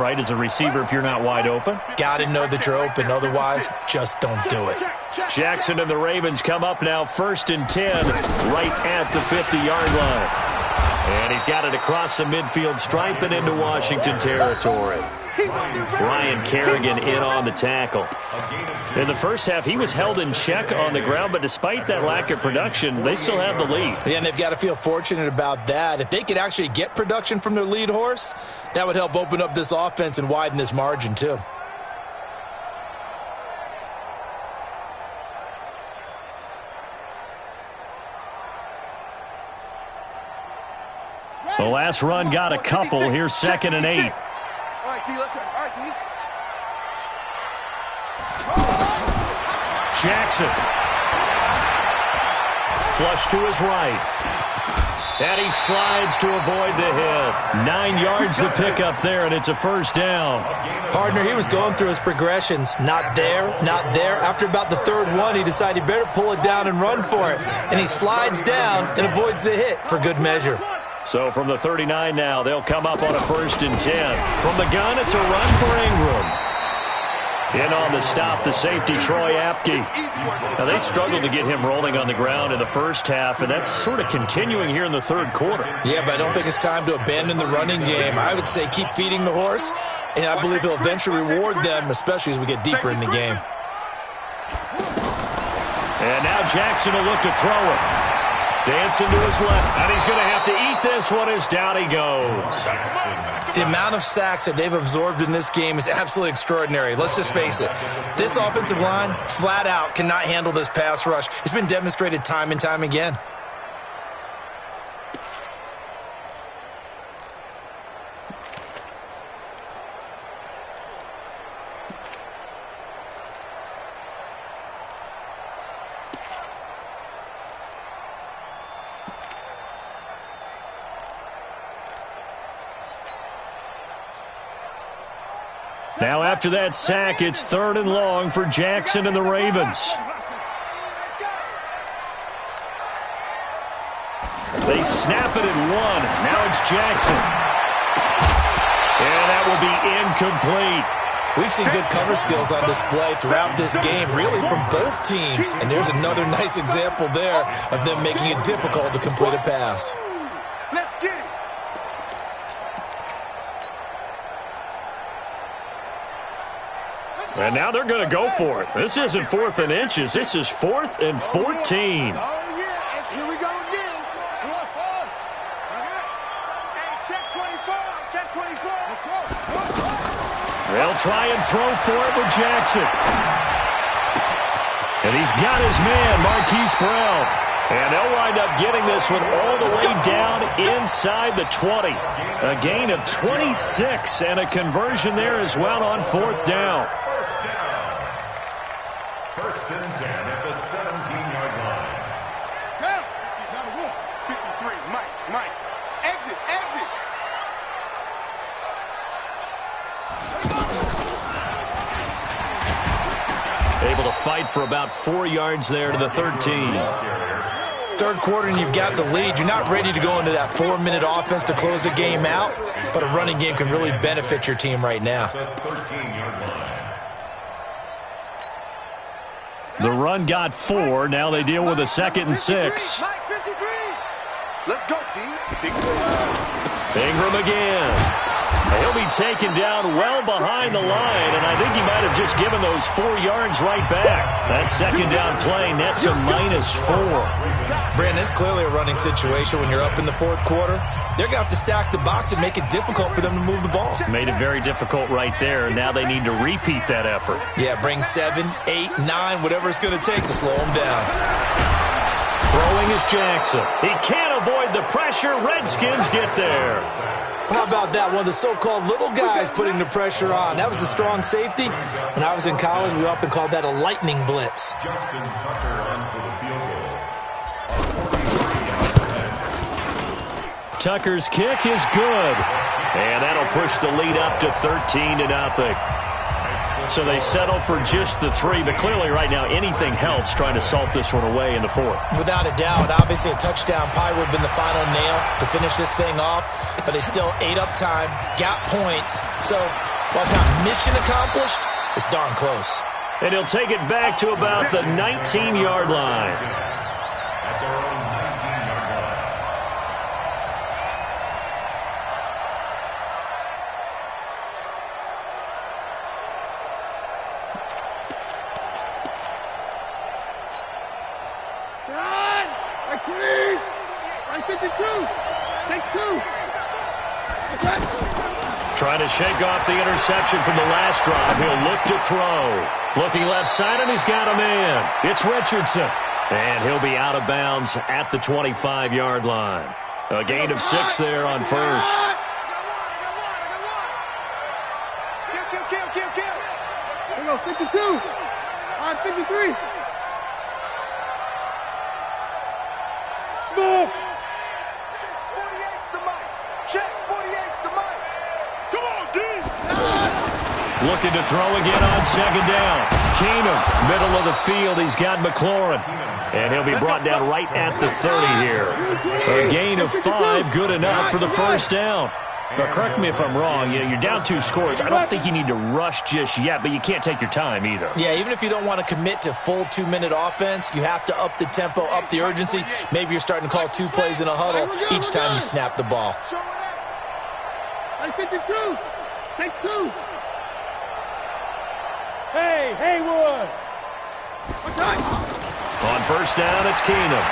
right as a receiver if you're not wide open. Got to know that you're open. Otherwise, just don't do it. Jackson and the Ravens come up now 1st and 10 right at the 50-yard line. And he's got it across the midfield stripe and into Washington territory. Ryan Kerrigan in on the tackle. In the first half, he was held in check on the ground, but despite that lack of production, they still have the lead. Yeah, and they've got to feel fortunate about that. If they could actually get production from their lead horse, that would help open up this offense and widen this margin too. The last run got a couple. Here's 2nd and 8. All right, D, let's go. All right, D. Jackson. Flush to his right. And he slides to avoid the hit. 9 yards to pick up there, and it's a 1st down. Partner, he was going through his progressions. Not there, not there. After about the 3rd one, he decided he better pull it down and run for it. And he slides down and avoids the hit for good measure. So from the 39 now, they'll come up on a 1st and 10. From the gun, it's a run for Ingram. In on the stop, the safety, Troy Apke. Now, they struggled to get him rolling on the ground in the first half, and that's sort of continuing here in the 3rd quarter. Yeah, but I don't think it's time to abandon the running game. I would say keep feeding the horse, and I believe he'll eventually reward them, especially as we get deeper in the game. And now Jackson will look to throw it. Dancing to his left, and he's going to have to eat this one as down he goes. The amount of sacks that they've absorbed in this game is absolutely extraordinary. Let's just face it. This offensive line, flat out, cannot handle this pass rush. It's been demonstrated time and time again. Now after that sack, it's 3rd and long for Jackson and the Ravens. They snap it at 1. Now it's Jackson. And that will be incomplete. We've seen good cover skills on display throughout this game, really from both teams. And there's another nice example there of them making it difficult to complete a pass. Let's get it. And now they're going to go for it. This isn't 4th and inches. This is 4th and 14. Oh, yeah. And here we go again. Cross hard. Hey, check 24. Check 24. Let's go. They'll try and throw for it with Jackson. And he's got his man, Marquise Brown. And they'll wind up getting this one all the way down inside the 20. A gain of 26 and a conversion there as well on 4th down. 1st and 10 at the 17-yard line. Down. Now the wolf. 53. Mike. Exit. Able to fight for about 4 yards there to the 13. 3rd quarter and you've got the lead. You're not ready to go into that 4-minute offense to close the game out, but a running game can really benefit your team right now. 13-yard line. The run got 4. Now they deal with a 2nd and 6. Mike 53. Let's go, D. Ingram again. He'll be taken down well behind the line, and I think he might have just given those 4 yards right back. That 2nd down play nets a -4. Brandon, it's clearly a running situation when you're up in the 4th quarter. They're going to have to stack the box and make it difficult for them to move the ball. Made it very difficult right there. Now they need to repeat that effort. Yeah, bring 7, 8, 9, whatever it's going to take to slow them down. Throwing is Jackson. He can't avoid the pressure. Redskins get there. How about that? One of the so-called little guys putting the pressure on. That was a strong safety. When I was in college, we often called that a lightning blitz. Justin Tucker on for the field goal. Tucker's kick is good. And that'll push the lead up to 13-0. So they settle for just the 3, but clearly right now anything helps trying to salt this one away in the 4th. Without a doubt, obviously a touchdown probably would have been the final nail to finish this thing off, but they still ate up time, got points. So While it's not mission accomplished, it's darn close. And he'll take it back to about the 19-yard line. At their own 19-yard line. Run! Right 3! Right 52! Take 2! Trying to shake off the interception from the last drive. He'll look to throw. Looking left side, and he's got a man. It's Richardson. And he'll be out of bounds at the 25-yard line. A gain of 6 there on first. Kill. Here we go, 52. All right, 53. Smoke. 48's the mic. Check, 48's the mic. Come on, D. Looking to throw again on second down. Keenum, middle of the field. He's got McLaurin. And he'll be brought down right at the 30 here. A gain of 5, good enough for the first down. But correct me if I'm wrong, you're down 2 scores. I don't think you need to rush just yet, but you can't take your time either. Yeah, even if you don't want to commit to full 2-minute offense, you have to up the tempo, up the urgency. Maybe you're starting to call 2 plays in a huddle each time you snap the ball. Hey, 52. Take 2. Hey, Haywood. On first down, it's Keenum.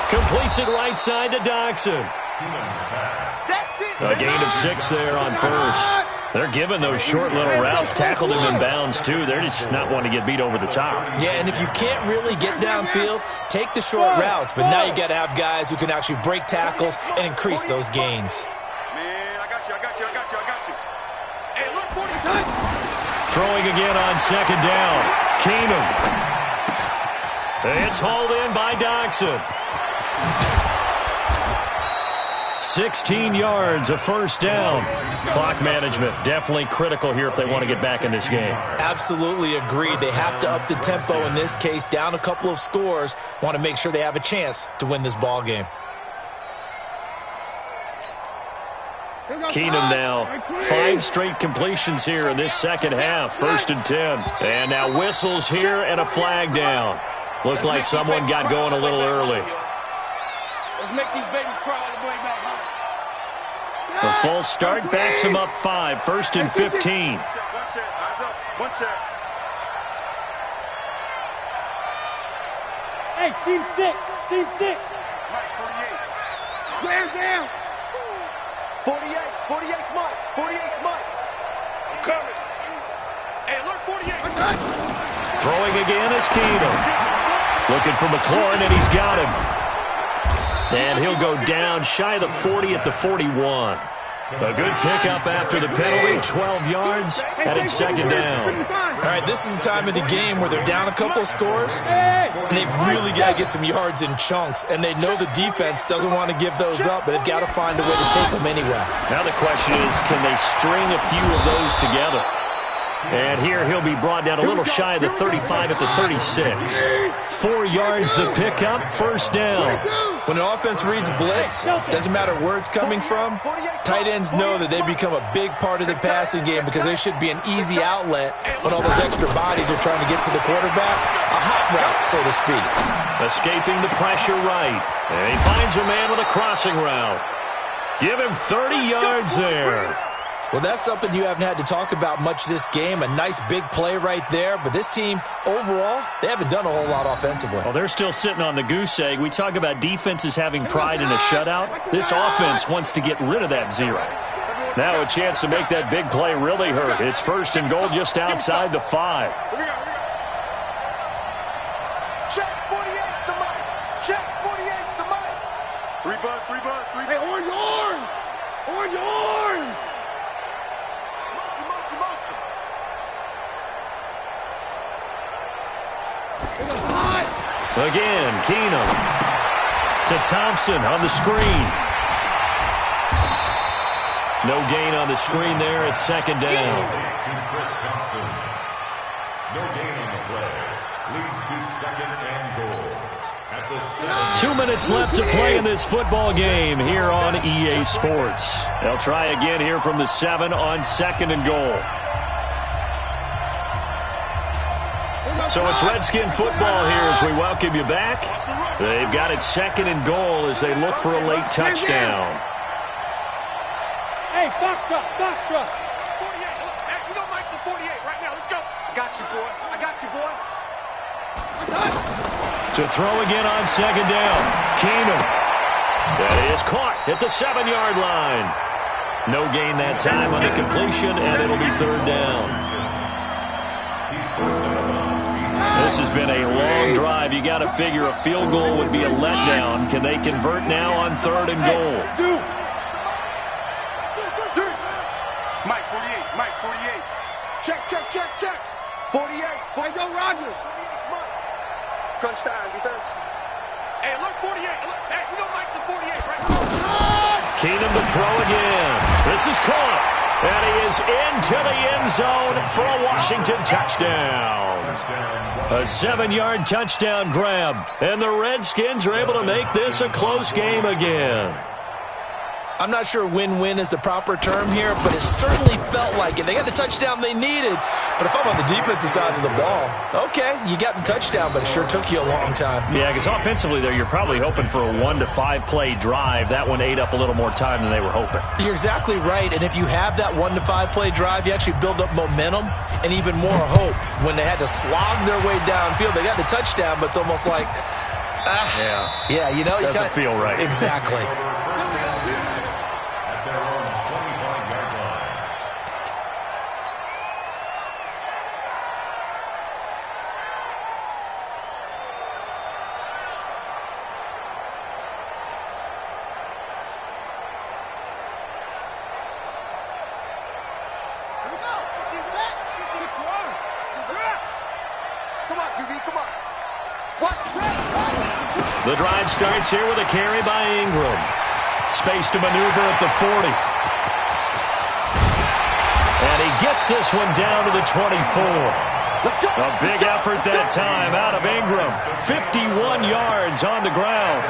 Completes it right side to Doxson. A gain of 6 there on first. They're giving those short little routes. Tackled him in bounds, too. They're just not wanting to get beat over the top. Yeah, and if you can't really get downfield, take the short routes. But now you got to have guys who can actually break tackles and increase those gains. Man, I got you. Hey, look, 40. Throwing again on second down. Keenum. It's hauled in by Doxson. 16 yards, a first down. Clock management definitely critical here if they want to get back in this game. Absolutely agreed. They have to up the tempo in this case, down a couple of scores. Want to make sure they have a chance to win this ball game. Keenum now, 5 straight completions here in this second half. 1st and 10. And now whistles here and a flag down. Looked like someone got going a little early. Let's make these babies cry all the way back home. The false start backs him up 5. 1st and 15. One set, eyes up. One set. Hey, seam 6. Seam 6. Mike, 48. Clear down. 48's Mike. 48's Mike. I'm coming. Hey, alert 48. Throwing again is Keenum. Looking for McLaurin, and he's got him. And he'll go down shy of the 40 at the 41. A good pickup after the penalty, 12 yards, and it's second down. All right, this is the time of the game where they're down a couple of scores, and they've really got to get some yards in chunks, and they know the defense doesn't want to give those up, but they've got to find a way to take them anyway. Now the question is, can they string a few of those together? And here he'll be brought down a little shy of the 35 at the 36. 4 yards the pickup, first down. When an offense reads blitz, doesn't matter where it's coming from, tight ends know that they become a big part of the passing game because they should be an easy outlet when all those extra bodies are trying to get to the quarterback. A hot route, so to speak. Escaping the pressure right. And he finds a man with a crossing route. Give him 30 yards there. Well, that's something you haven't had to talk about much this game. A nice big play right there. But this team, overall, they haven't done a whole lot offensively. Well, they're still sitting on the goose egg. We talk about defenses having pride in a shutout. This offense wants to get rid of that 0. Now a chance to make that big play really hurt. It's 1st and goal just outside the 5. Check 48's the mic. Check 48's the mic. 3 buzz. Hey, orange. Motion. Again, Keenum to Thompson on the screen. No gain on the screen there. It's second down. To Chris Thompson. No gain on the play. Leads to 2nd and goal. at the 2 minutes left to play in this football game here on EA Sports. They'll try again here from the 7 on 2nd and goal. So it's Redskin football here as we welcome you back. They've got it 2nd and goal as they look for a late touchdown. Hey, box truck, box truck. 48. Hey, we don't like the 48 right now. Let's go. I got you, boy. I got you, boy. To throw again on 2nd down. Keenum. That is caught at the 7-yard line. No gain that time on the completion, and it'll be 3rd down. This has been a long drive. You got to figure a field goal would be a letdown. Can they convert now on 3rd and goal? Mike, 48. Mike, 48. Check. 48. Fight go, Roger. Crunch time, defense. Hey, look, 48. Look, hey, we don't like the 48 right now. Keenum to throw again. This is caught. And he is into the end zone for a Washington touchdown. A 7-yard touchdown grab. And the Redskins are able to make this a close game again. I'm not sure win-win is the proper term here, but it certainly felt like it. They got the touchdown they needed, but if I'm on the defensive side of the ball, okay, you got the touchdown, but it sure took you a long time. Yeah, because offensively there, you're probably hoping for a 1 to 5 play drive. That one ate up a little more time than they were hoping. You're exactly right, and if you have that 1 to 5 play drive, you actually build up momentum and even more hope. When they had to slog their way downfield, they got the touchdown, but it's almost like, yeah, you know, doesn't feel right. Exactly. The drive starts here with a carry by Ingram. Space to maneuver at the 40. And he gets this one down to the 24. A big effort that time out of Ingram. 51 yards on the ground.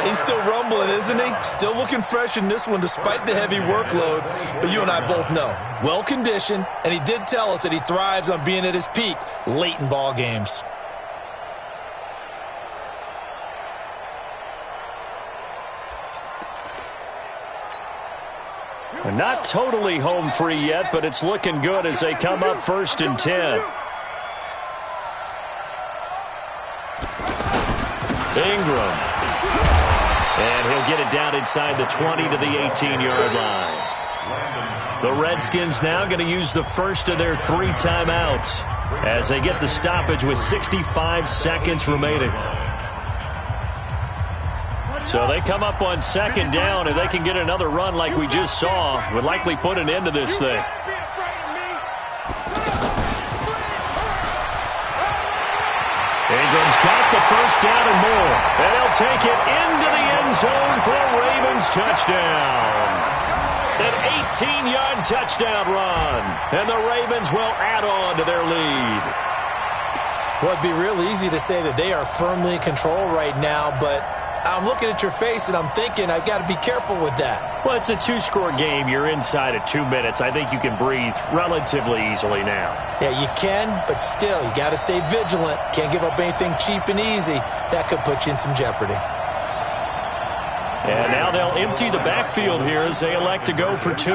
He's still rumbling, isn't he? Still looking fresh in this one despite the heavy workload. But you and I both know, well-conditioned, and he did tell us that he thrives on being at his peak late in ball games. Not totally home free yet, but it's looking good as they come up 1st and 10. Ingram. And he'll get it down inside the 20 to the 18-yard line. The Redskins now going to use the first of their 3 timeouts as they get the stoppage with 65 seconds remaining. So they come up on 2nd down, and they can get another run like we just saw. Would likely put an end to this thing. Ingram's got the first down and more. And he'll take it into the end zone for a Ravens touchdown. An 18-yard touchdown run. And the Ravens will add on to their lead. Well, it'd be real easy to say that they are firmly in control right now, but I'm looking at your face and I'm thinking I've got to be careful with that. Well, it's a 2-score game. You're inside of 2 minutes. I think you can breathe relatively easily now. Yeah, you can, but still, you got to stay vigilant. Can't give up anything cheap and easy. That could put you in some jeopardy. And now they'll empty the backfield here as they elect to go for 2.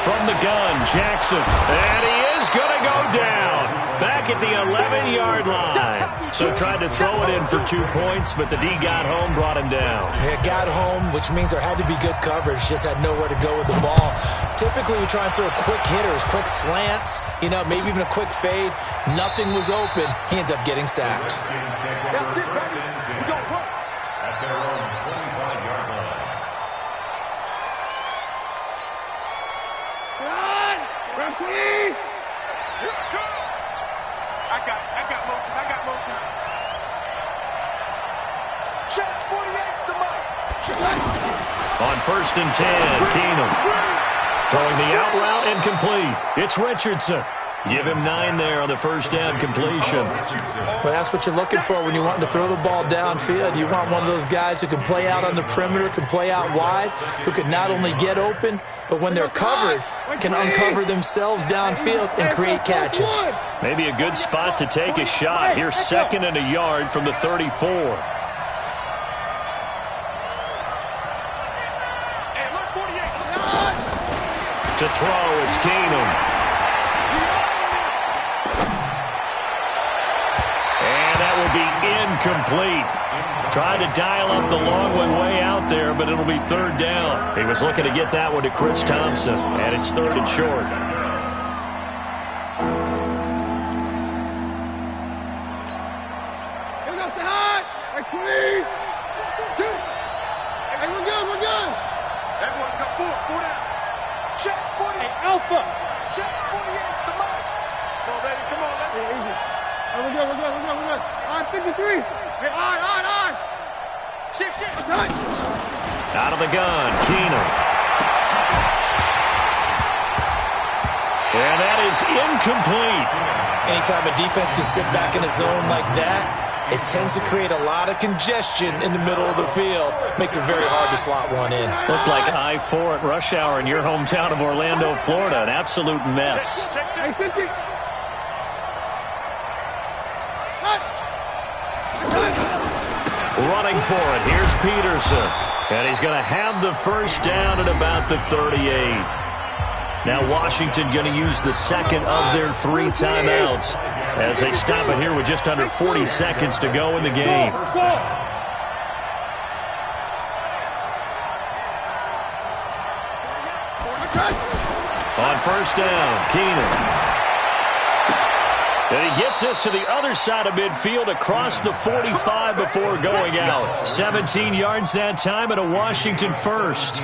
From the gun, Jackson. And he is going to go down. Back at the 11-yard line. So tried to throw it in for 2 points, but the D got home, brought him down. Yeah, got home, which means there had to be good coverage. Just had nowhere to go with the ball. Typically, we try and throw quick hitters, quick slants, you know, maybe even a quick fade. Nothing was open. He ends up getting sacked. That's it, baby. We go work. at their own 25-yard line. Run! Run, please! I got motion. Check 48's the mic. On 1st and 10, Keenum throwing the out route incomplete. It's Richardson. Give him 9 there on the first down completion. Well, that's what you're looking for when you want to throw the ball downfield. You want one of those guys who can play out on the perimeter, can play out wide, who can not only get open, but when they're covered, can uncover themselves downfield and create catches. Maybe a good spot to take a shot. Here's 2nd and a yard from the 34. To throw, it's Keenum. And that will be incomplete. Tried to dial up the long one way out there, but it'll be 3rd down. He was looking to get that one to Chris Thompson, and it's 3rd and short. Everyone come forward. 4 down. Check 40. Hey, Alpha. Check 48's the mark. Come on, baby. Come on. Let's go. Easy. Hey, we're good. All right, 53. Hey, on. Shift. Out of the gun, Keenum. And that is incomplete. Anytime a defense can sit back in a zone like that, it tends to create a lot of congestion in the middle of the field. Makes it very hard to slot one in. Looked like I-4 at rush hour in your hometown of Orlando, Florida. An absolute mess. Hey, 50. Running for it. Here's Peterson. And he's going to have the first down at about the 38. Now Washington going to use the second of their 3 timeouts as they stop it here with just under 40 seconds to go in the game. On first down, Keenum. And he gets us to the other side of midfield across the 45 before going out. 17 yards that time and a Washington first.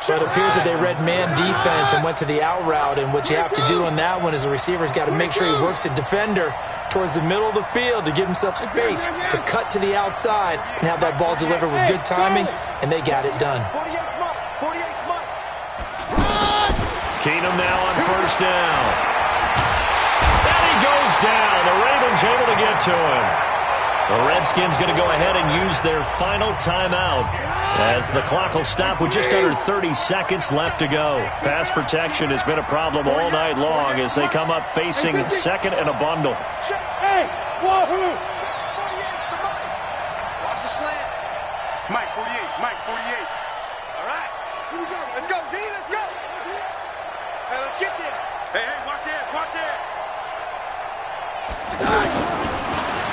So it appears that they read man defense and went to the out route, and what you have to do on that one is the receiver's got to make sure he works the defender towards the middle of the field to give himself space to cut to the outside and have that ball delivered with good timing, and they got it done. Keenum now on first down. And he goes down. The Ravens able to get to him. The Redskins going to go ahead and use their final timeout as the clock will stop with just under 30 seconds left to go. Pass protection has been a problem all night long as they come up facing second and a bundle. Hey, wahoo! Watch the slant. Mike 48. All right. Here we go. Let's go, D. Let's go. Hey, let's get there. Hey, watch it.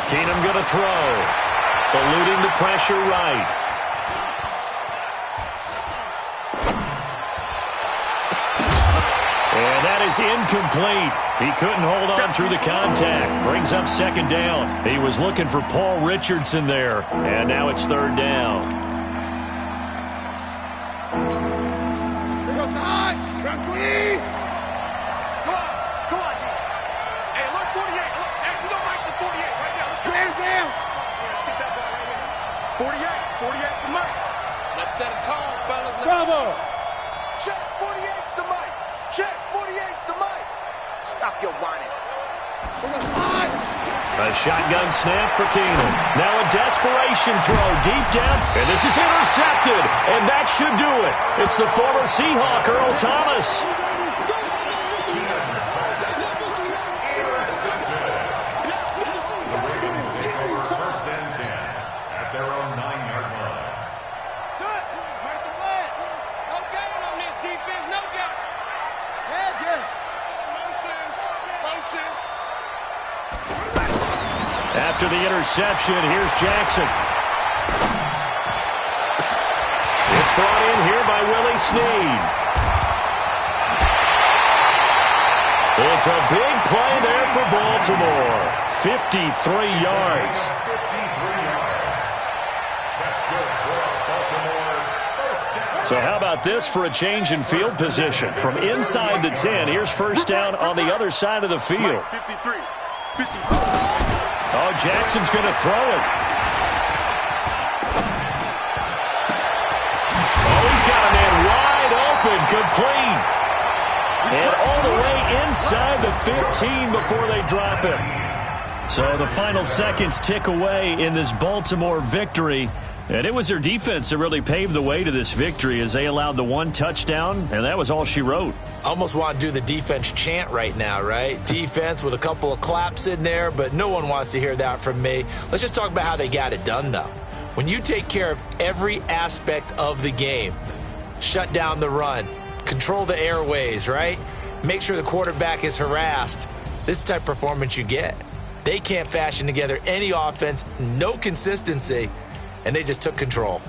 Keenum going to throw. Eluding the pressure right. And that is incomplete. He couldn't hold on through the contact. Brings up second down. He was looking for Paul Richardson there. And now it's 3rd down. Here goes the high. Run, please. Come on, D. Hey, look, 48. Look, hey, we don't like the 48 right now. Let's go. Hands down. Let's get that ball right here. 48 for Mike. Let's set a tone, fellas. Bravo. Check 48's the Mike. Check 48's the Mike. Stop your whining. Here goes the high. A shotgun snap for Keenum. Now a desperation throw deep down, and this is intercepted, and that should do it. It's the former Seahawk, Earl Thomas. First and 10 at their own 9-yard line. No gain on this defense. No gain. Yes. Motion. After the interception, here's Jackson. It's brought in here by Willie Snead. It's a big play there for Baltimore. 53 yards. 53 yards. That's good for Baltimore. First down. So how about this for a change in field position? From inside the 10, here's first down on the other side of the field. 53. Oh, Jackson's going to throw it. Oh, he's got a man wide open, complete. And all the way inside the 15 before they drop him. So the final seconds tick away in this Baltimore victory. And it was their defense that really paved the way to this victory as they allowed the one touchdown, and that was all she wrote. Almost want to do the defense chant right now, right? Defense with a couple of claps in there, but no one wants to hear that from me. Let's just talk about how they got it done, though. When you take care of every aspect of the game, shut down the run, control the airways, right? Make sure the quarterback is harassed. This is the type of performance you get. They can't fashion together any offense, no consistency, and they just took control.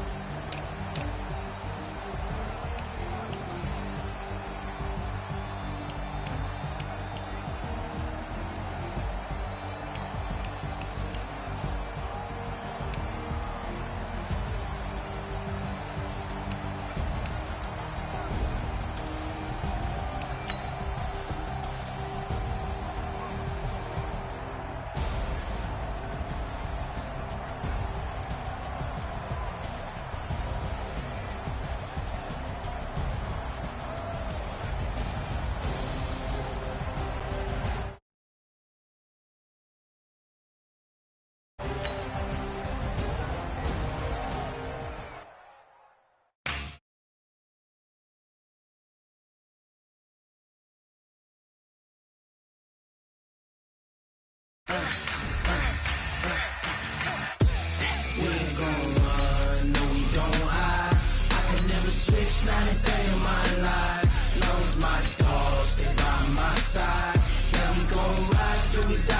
Not a day in my life. Knows my dogs, they by my side. Yeah, we gon' ride till we die.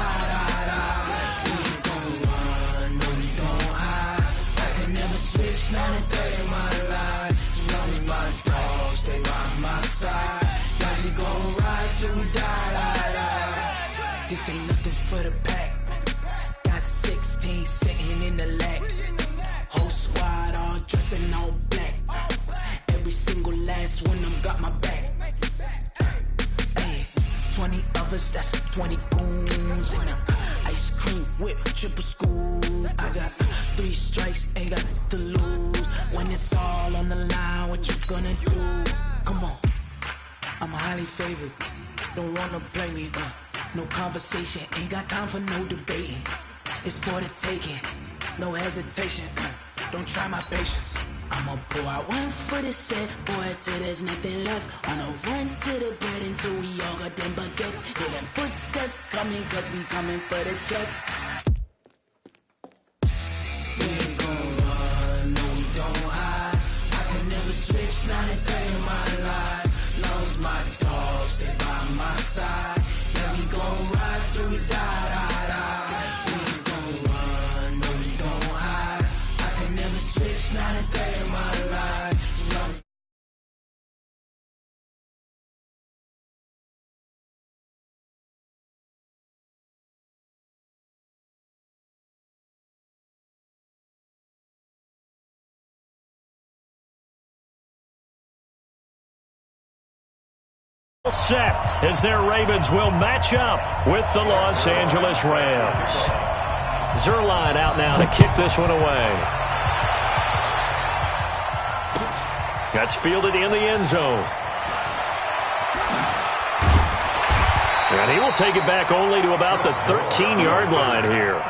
We ain't gon' run, no, we don't hide. I can never switch, not a day in my life. Knows my dogs, they by my side. Yeah, we gon' ride till we die. This ain't nothing for the pack. Got 16 sitting in the lag. Whole squad all dressing all black. Every single last one of them got my back. Hey, 20 of us, that's 20 goons. And ice cream whip, triple scoop. I got 3 strikes, ain't got to lose. When it's all on the line, what you gonna do? Come on, I'm highly favored. Don't wanna play me, no conversation. Ain't got time for no debating. It's for the taking, no hesitation. Don't try my patience. I'ma pour out one for the set, boy, till there's nothing left. On a run to the bed until we all got them baguettes. Hear them footsteps coming, cause we coming for the check. We ain't gon' run, no, we don't hide. I can never switch, not a day in my life. Knows my dogs, they by my side. Yeah, we gon' ride till we die. We ain't gon' run, no, we don't hide. I can never switch, not a day in my life. Set as their Ravens will match up with the Los Angeles Rams. Zerline out now to kick this one away. That's fielded in the end zone. And he will take it back only to about the 13-yard line here.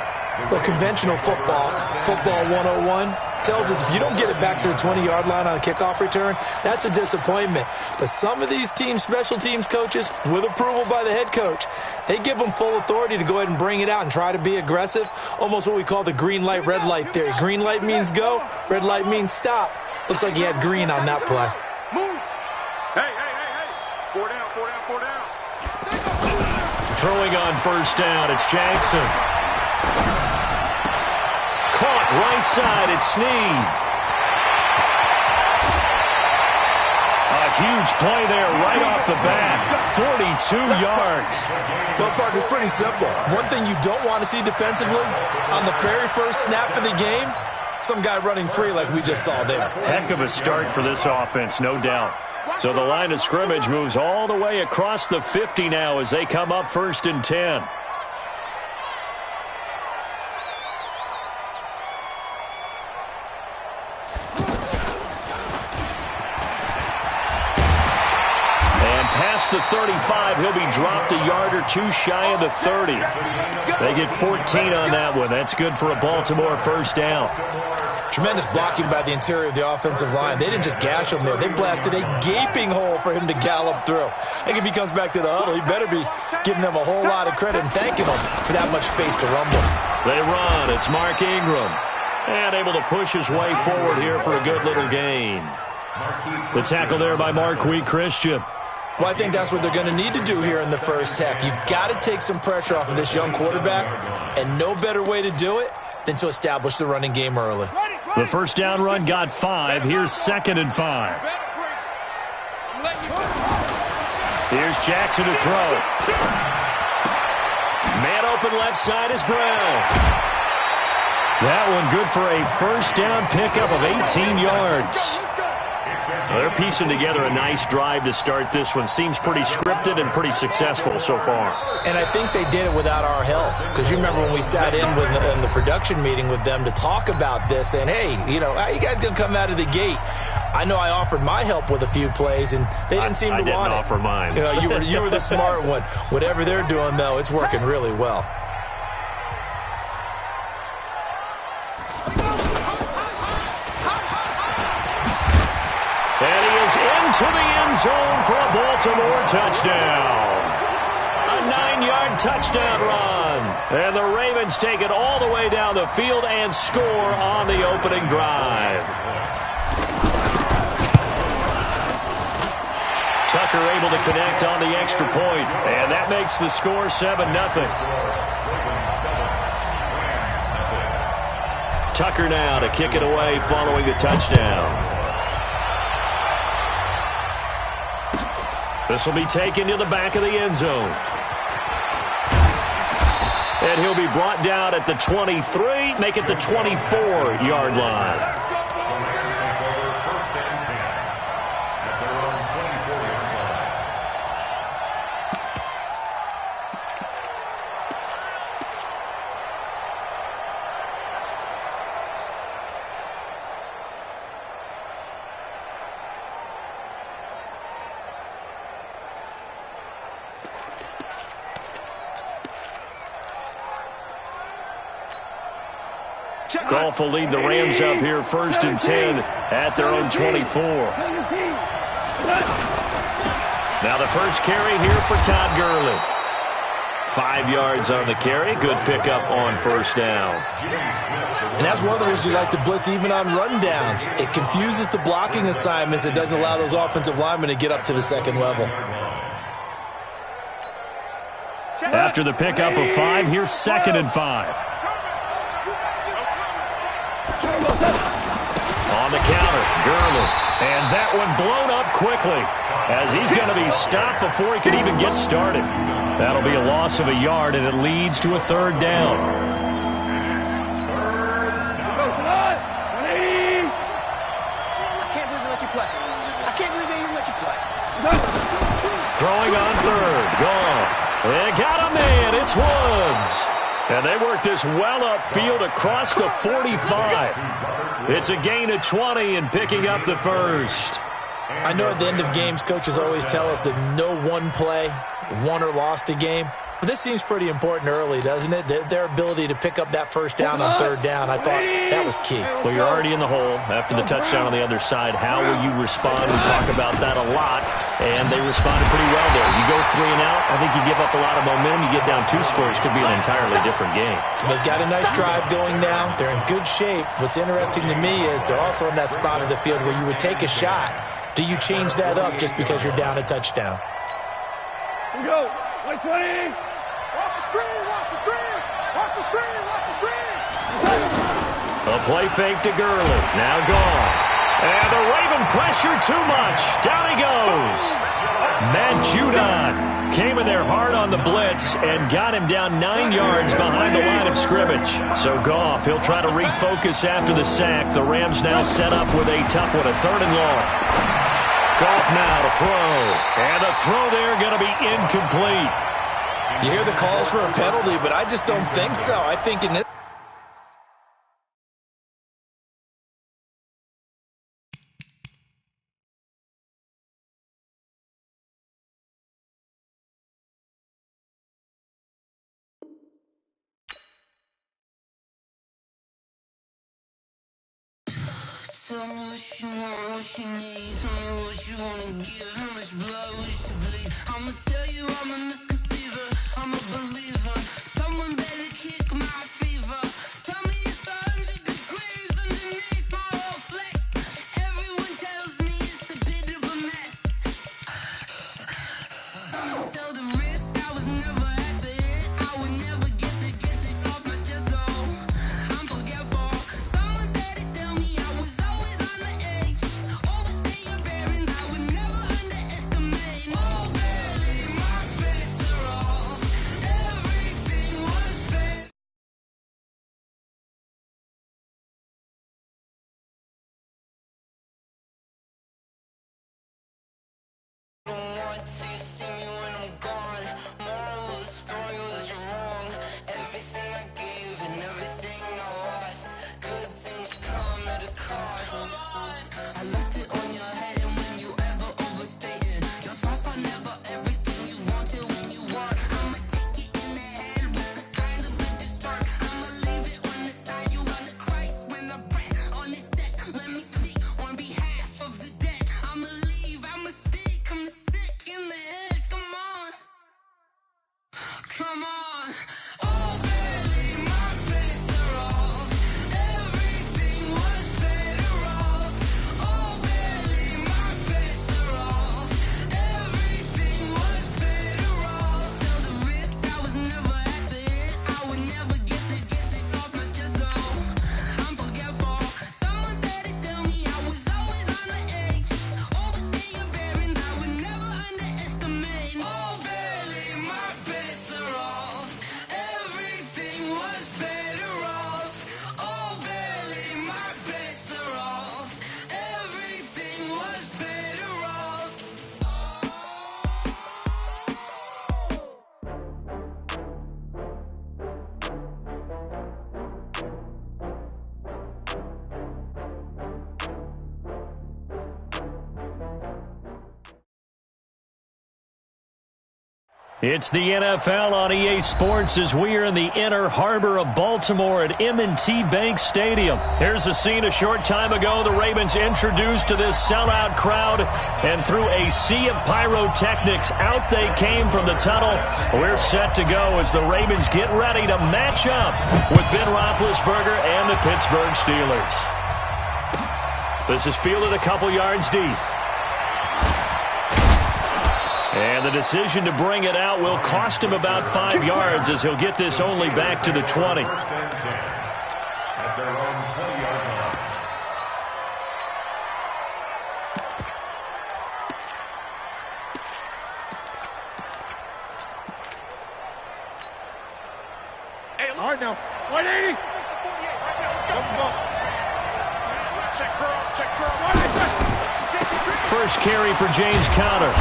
Well, conventional football 101, tells us if you don't get it back to the 20-yard line on a kickoff return, that's a disappointment. But some of these teams, special teams coaches, with approval by the head coach, they give them full authority to go ahead and bring it out and try to be aggressive, almost what we call the green light, red light theory. Green light means go, red light means stop. Looks like he had green on that play. Move. Hey. 4 down. Throwing on first down, it's Jackson. Caught right side, it's Snead. A huge play there right off the bat. 42 yards. Well, Parker, it's pretty simple. One thing you don't want to see defensively, on the very first snap of the game, some guy running free like we just saw there. Heck of a start for this offense, no doubt. So the line of scrimmage moves all the way across the 50 now as they come up 1st and 10. past the 35. He'll be dropped a yard or two shy of the 30. They get 14 on that one. That's good for a Baltimore first down. Tremendous blocking by the interior of the offensive line. They didn't just gash him there. They blasted a gaping hole for him to gallop through. I think if he comes back to the huddle, he better be giving them a whole lot of credit and thanking them for that much space to rumble. They run. It's Mark Ingram. And able to push his way forward here for a good little gain. The tackle there by Marquis Christian. Well, I think that's what they're going to need to do here in the first half. You've got to take some pressure off of this young quarterback, and no better way to do it than to establish the running game early. The first down run got 5. Here's 2nd and 5. Here's Jackson to throw. Man open left side is Brown. That one good for a first down pickup of 18 yards. They're piecing together a nice drive to start this one. Seems pretty scripted and pretty successful so far. And I think they did it without our help. Because you remember when we sat in the production meeting with them to talk about this, and hey, you know, how you guys going to come out of the gate? I know I offered my help with a few plays, and they didn't seem to want it. I didn't offer mine. You know, you were the smart one. Whatever they're doing, though, it's working really well. Into the end zone for a Baltimore touchdown. A 9-yard touchdown run. And the Ravens take it all the way down the field and score on the opening drive. Tucker able to connect on the extra point, and that makes the score 7-0. Tucker now to kick it away following the touchdown. This will be taken to the back of the end zone. And he'll be brought down at the 23, make it the 24-yard line. Goff will lead the Rams up here 1st and 10 at their own 24. Now the first carry here for Todd Gurley. 5 yards on the carry. Good pickup on first down. And that's one of the reasons you like to blitz even on rundowns. It confuses the blocking assignments. It doesn't allow those offensive linemen to get up to the second level. After the pickup of 5, here's 2nd and 5. On the counter, Gurley. And that one blown up quickly as he's going to be stopped before he can even get started. That'll be a loss of a yard, and it leads to a 3rd down. I can't believe they let you play. I can't believe they even let you play. Throwing on 3rd. Goff. They got a man. It's Woods. And they work this well upfield across the 45. It's a gain of 20 and picking up the first. I know at the end of games, coaches always tell us that no one play won or lost a game. But this seems pretty important early, doesn't it? Their ability to pick up that first down on 3rd down, I thought that was key. Well, you're already in the hole after the touchdown on the other side. How will you respond? We talk about that a lot, and they responded pretty well there. You go 3 and out, I think you give up a lot of momentum. You get down 2 scores, could be an entirely different game. So they've got a nice drive going now. They're in good shape. What's interesting to me is they're also in that spot of the field where you would take a shot. Do you change that up just because you're down a touchdown? Here we go. 20. Watch the screen. Watch the screen. Watch the screen. Watch the screen. A play fake to Gurley. Now gone. And the Raven pressure too much. Down he goes. Matt Judon came in there hard on the blitz and got him down 9 yards behind the line of scrimmage. So Goff, he'll try to refocus after the sack. The Rams now set up with a tough one, a 3rd and long. Goff now to throw. And the throw there going to be incomplete. You hear the calls for a penalty, but I just don't think so. I think in this Tell me what you want, what you need. Tell me what you wanna give. How much blood wish to bleed? I'ma tell you I'm a misconceiver. I'm a believer. Someone better kick my fever. Tell me it's 100 degrees underneath my whole flesh. Everyone tells me it's a bit of a mess. I'ma tell the risk I was never at the end. I would never get this off my chest. Oh, I'm forgetful. Someone better tell me I was always on the edge. Overstay your bearings. I would never underestimate. Oh, barely my bets are off. Everything was fair. Don't want to see me when I'm gone. Moral of the story was you're wrong. Everything I gave and everything I lost. Good things come at a cost. I left it on your head, and when you ever overstated, your thoughts are never everything you wanted when you want. I'ma take it in the head with the signs of a distort. I'ma leave it on the side. You run the Christ when the breath on this set. Let me speak on behalf of the dead. I'ma leave, I'ma speak, I'm sick in the head. Come on, come on. Oh, barely my bets are off. Everything was better off. Oh, barely my bets are off. Everything was better off. Tell the risk I was never at the end. I would never get this off my chest. Oh, I'm forgetful. Someone better tell me I was always on the edge. Overstay your bearings. I would never underestimate. Oh, barely my bets are off. Everything was better off. Oh, barely my bets are off. Everything was better off. It's the NFL on EA Sports as we are in the inner harbor of Baltimore at M&T Bank Stadium. Here's a scene a short time ago. The Ravens introduced to this sellout crowd, and through a sea of pyrotechnics, out they came from the tunnel. We're set to go as the Ravens get ready to match up with Ben Roethlisberger and the Pittsburgh Steelers. This is fielded a couple yards deep. And the decision to bring it out will cost him about 5 yards as he'll get this only back to the 20. First and 10 at their own 20-yard line. Hey, look. All right now. 180. Let's go. Check curls. First carry for James Conner.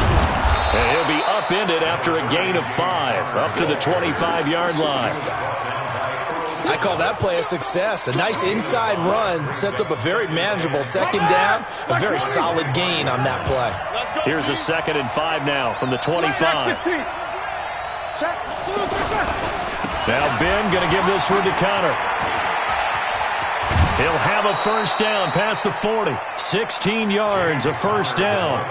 And he'll be upended after a gain of 5, up to the 25-yard line. I call that play a success. A nice inside run sets up a very manageable second down. A very solid gain on that play. Here's a 2nd and 5 now from the 25. Now Ben going to give this one to Conner. He'll have a first down past the 40. 16 yards, a first down.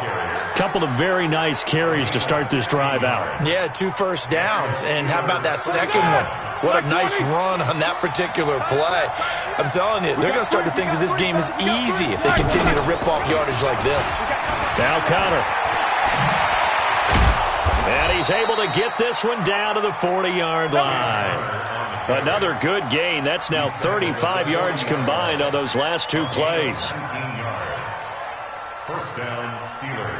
Couple of very nice carries to start this drive out. Yeah, 2 first downs. And how about that second one? What a nice run on that particular play. I'm telling you, they're going to start to think that this game is easy if they continue to rip off yardage like this. Now Conner. And he's able to get this one down to the 40-yard line. Another good gain. That's now 35 yards combined on those last 2 plays. 17 yards. First down, Steelers.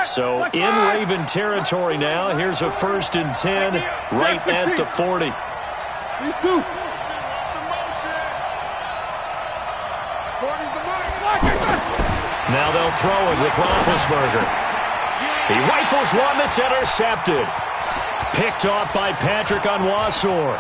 So in Raven territory now. Here's a 1st and 10 right at the 40. Now they'll throw it with Roethlisberger. He rifles one that's intercepted. Picked off by Patrick Onwuasor.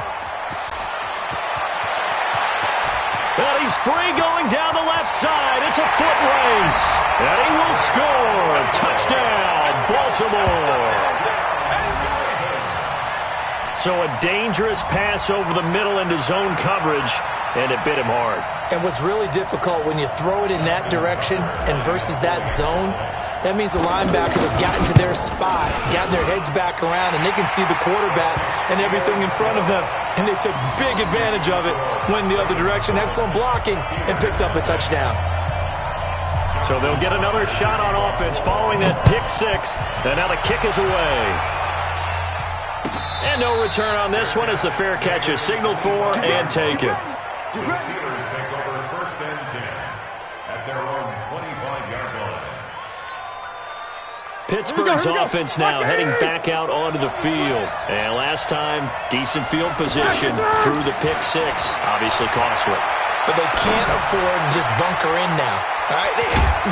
Well, he's free going down the left side. It's a foot race. And he will score. Touchdown, Baltimore. So a dangerous pass over the middle into zone coverage. and it bit him hard. And what's really difficult when you throw it in that direction and versus that zone, that means the linebackers have gotten to their spot, gotten their heads back around, and they can see the quarterback and everything in front of them. And they took big advantage of it, went the other direction, excellent blocking, and picked up a touchdown. So they'll get another shot on offense following that pick six, and now the kick is away. And no return on this one as the fair catch is signaled for and taken. The Steelers take over first and 10 at their own 25-yard line. Pittsburgh's offense now heading back out onto the field. And last time, decent field position through the pick six. Obviously costly. But they can't afford to just bunker in now. All right,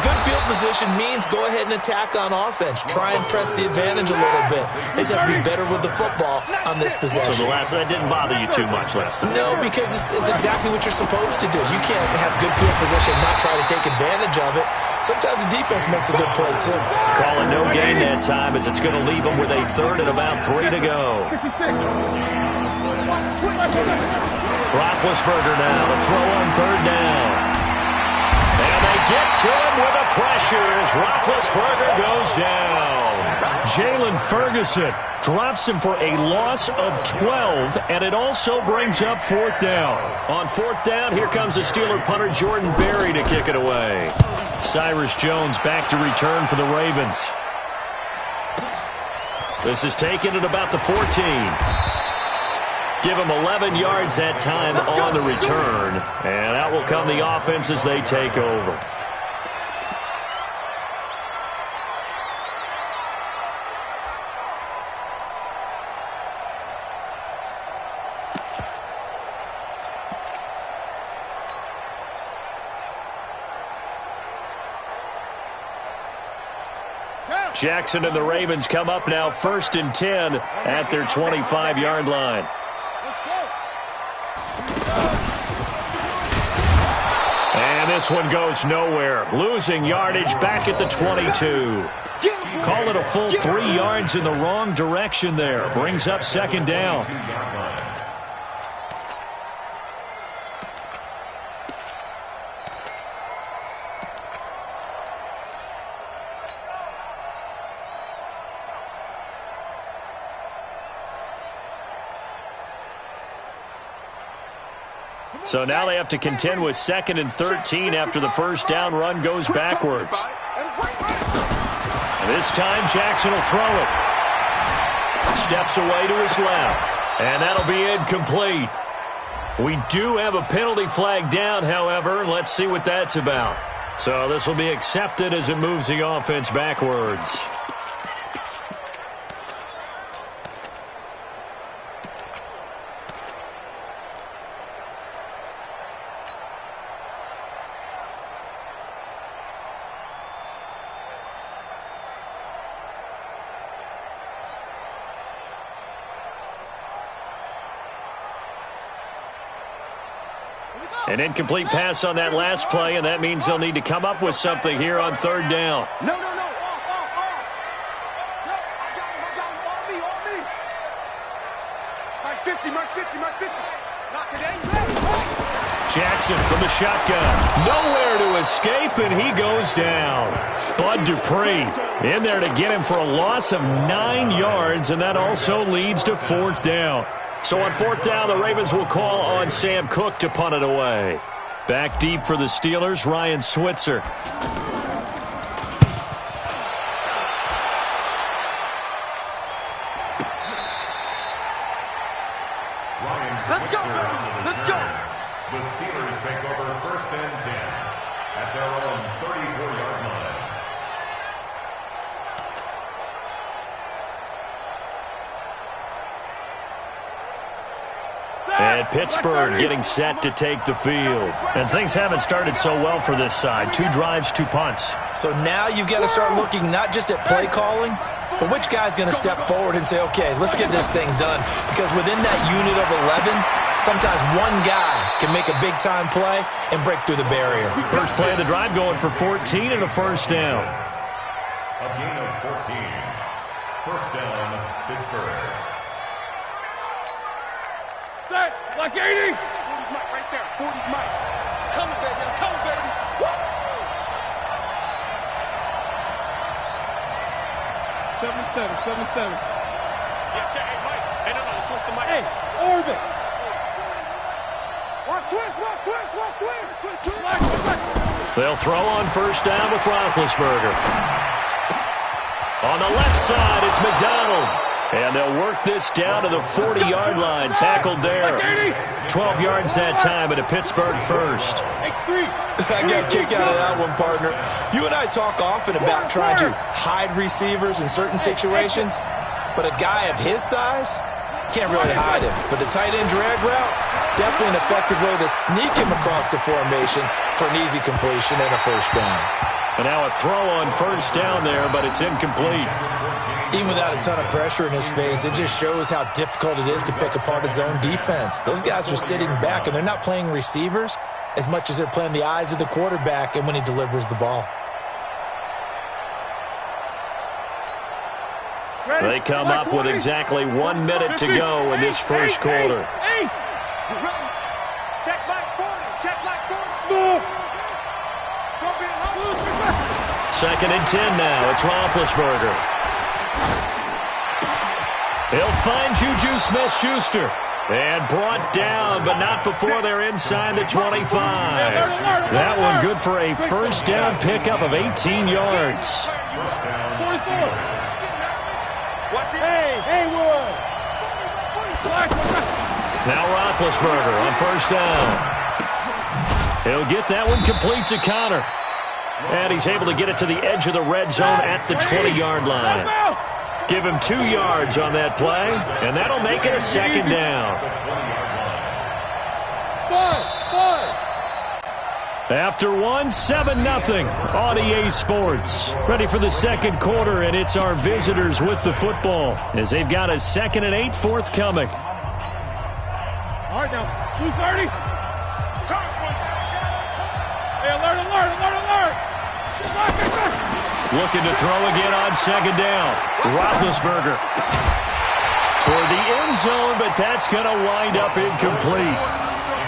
good field position means go ahead and attack on offense. Try and press the advantage a little bit. They just have to be better with the football on this possession. So that didn't bother you too much last time? No, because it's exactly what you're supposed to do. You can't have good field position and not try to take advantage of it. Sometimes the defense makes a good play, too. Calling no gain that time as it's going to leave them with a third and about 3 to go. Roethlisberger now to throw on third down. And they get to him with the pressure as Roethlisberger goes down. Jalen Ferguson drops him for a loss of 12, and it also brings up fourth down. On fourth down, here comes the Steeler punter Jordan Berry to kick it away. Cyrus Jones back to return for the Ravens. This is taken at about the 14. Give them 11 yards that time on the return. And out will come the offense as they take over. Jackson and the Ravens come up now first and 10 at their 25-yard line. And this one goes nowhere. Losing yardage back at the 22. Call it a full 3 yards in the wrong direction there. Brings up second down. So now they have to contend with 2nd and 13 after the first down run goes backwards. And this time Jackson will throw it. Steps away to his left. And that'll be incomplete. We do have a penalty flag down, however. Let's see what that's about. So this will be accepted as it moves the offense backwards. An incomplete pass on that last play, and that means they'll need to come up with something here on third down. No. Off. No, I got him. On me. Mark 50. Not today. Jackson from the shotgun. Nowhere to escape, and he goes down. Bud Dupree in there to get him for a loss of 9 yards, and that also leads to fourth down. So on fourth down, the Ravens will call on Sam Cook to punt it away. Back deep for the Steelers, Ryan Switzer. Let's go. The Steelers take over first and 10 at their own 34-yard line. And Pittsburgh getting set to take the field. And things haven't started so well for this side. 2 drives, 2 punts. So now you've got to start looking not just at play calling, but which guy's going to step forward and say, okay, let's get this thing done. Because within that unit of 11, sometimes one guy can make a big-time play and break through the barrier. First play of the drive going for 14 and a first down. A gain of 14. First down, Pittsburgh. Set. Like 80. 40's Mike right there. 40's Mike. Coming, baby. I'm coming, baby. Woo! 7-7. Yeah, check. Hey, Mike. Hey, no, switch the mic. Hey, orbit. Watch twist. They'll throw on first down with Roethlisberger. On the left side, it's McDonald. And they'll work this down to the 40-yard line. Tackled there. 12 yards that time at a Pittsburgh first. I got a kick out of that one, partner. You and I talk often about trying to hide receivers in certain situations, but a guy of his size can't really hide him. But the tight end drag route, definitely an effective way to sneak him across the formation for an easy completion and a first down. And now a throw on first down there, but it's incomplete. Even without a ton of pressure in his face, it just shows how difficult it is to pick apart his own defense. Those guys are sitting back, and they're not playing receivers as much as they're playing the eyes of the quarterback and when he delivers the ball. They come up with exactly 1 minute to go in this first quarter. Check Mike 40. Check Mike 40. Second and 10 now. It's Roethlisberger. He'll find Juju Smith-Schuster. And brought down, but not before they're inside the 25. That one good for a first down pickup of 18 yards. Now Roethlisberger on first down. He'll get that one complete to Connor. And he's able to get it to the edge of the red zone at the 20-yard line. Give him 2 yards on that play, and that'll make it a second down. After 7-0 on EA Sports. Ready for the second quarter, and it's our visitors with the football as they've got a 2nd and 8 forthcoming. All right, now, 230. Hey, alert. Looking to throw again on second down. Roethlisberger toward the end zone, but that's going to wind up incomplete.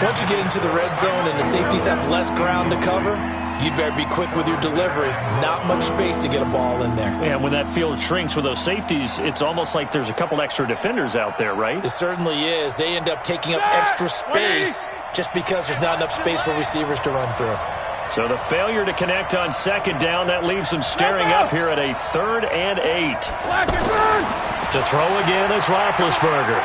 Once you get into the red zone and the safeties have less ground to cover, you'd better be quick with your delivery. Not much space to get a ball in there. And when that field shrinks with those safeties, it's almost like there's a couple extra defenders out there, right? It certainly is. They end up taking up extra space just because there's not enough space for receivers to run through. So the failure to connect on second down, that leaves them staring up here at a 3rd and 8. To throw again is Roethlisberger.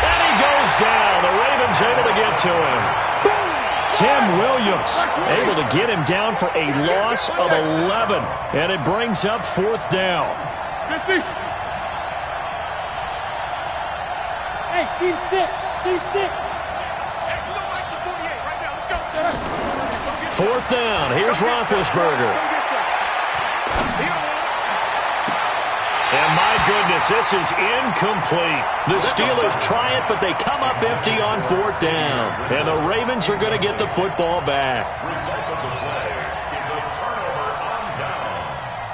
And he goes down. The Ravens able to get to him. Tim Williams able to get him down for a loss of 11. And it brings up 4th down. 50. Hey, Steve 6. 4th down. Here's Roethlisberger. And my goodness, this is incomplete. The Steelers try it, but they come up empty on 4th down. And the Ravens are going to get the football back. Result of the play is a turnover on downs.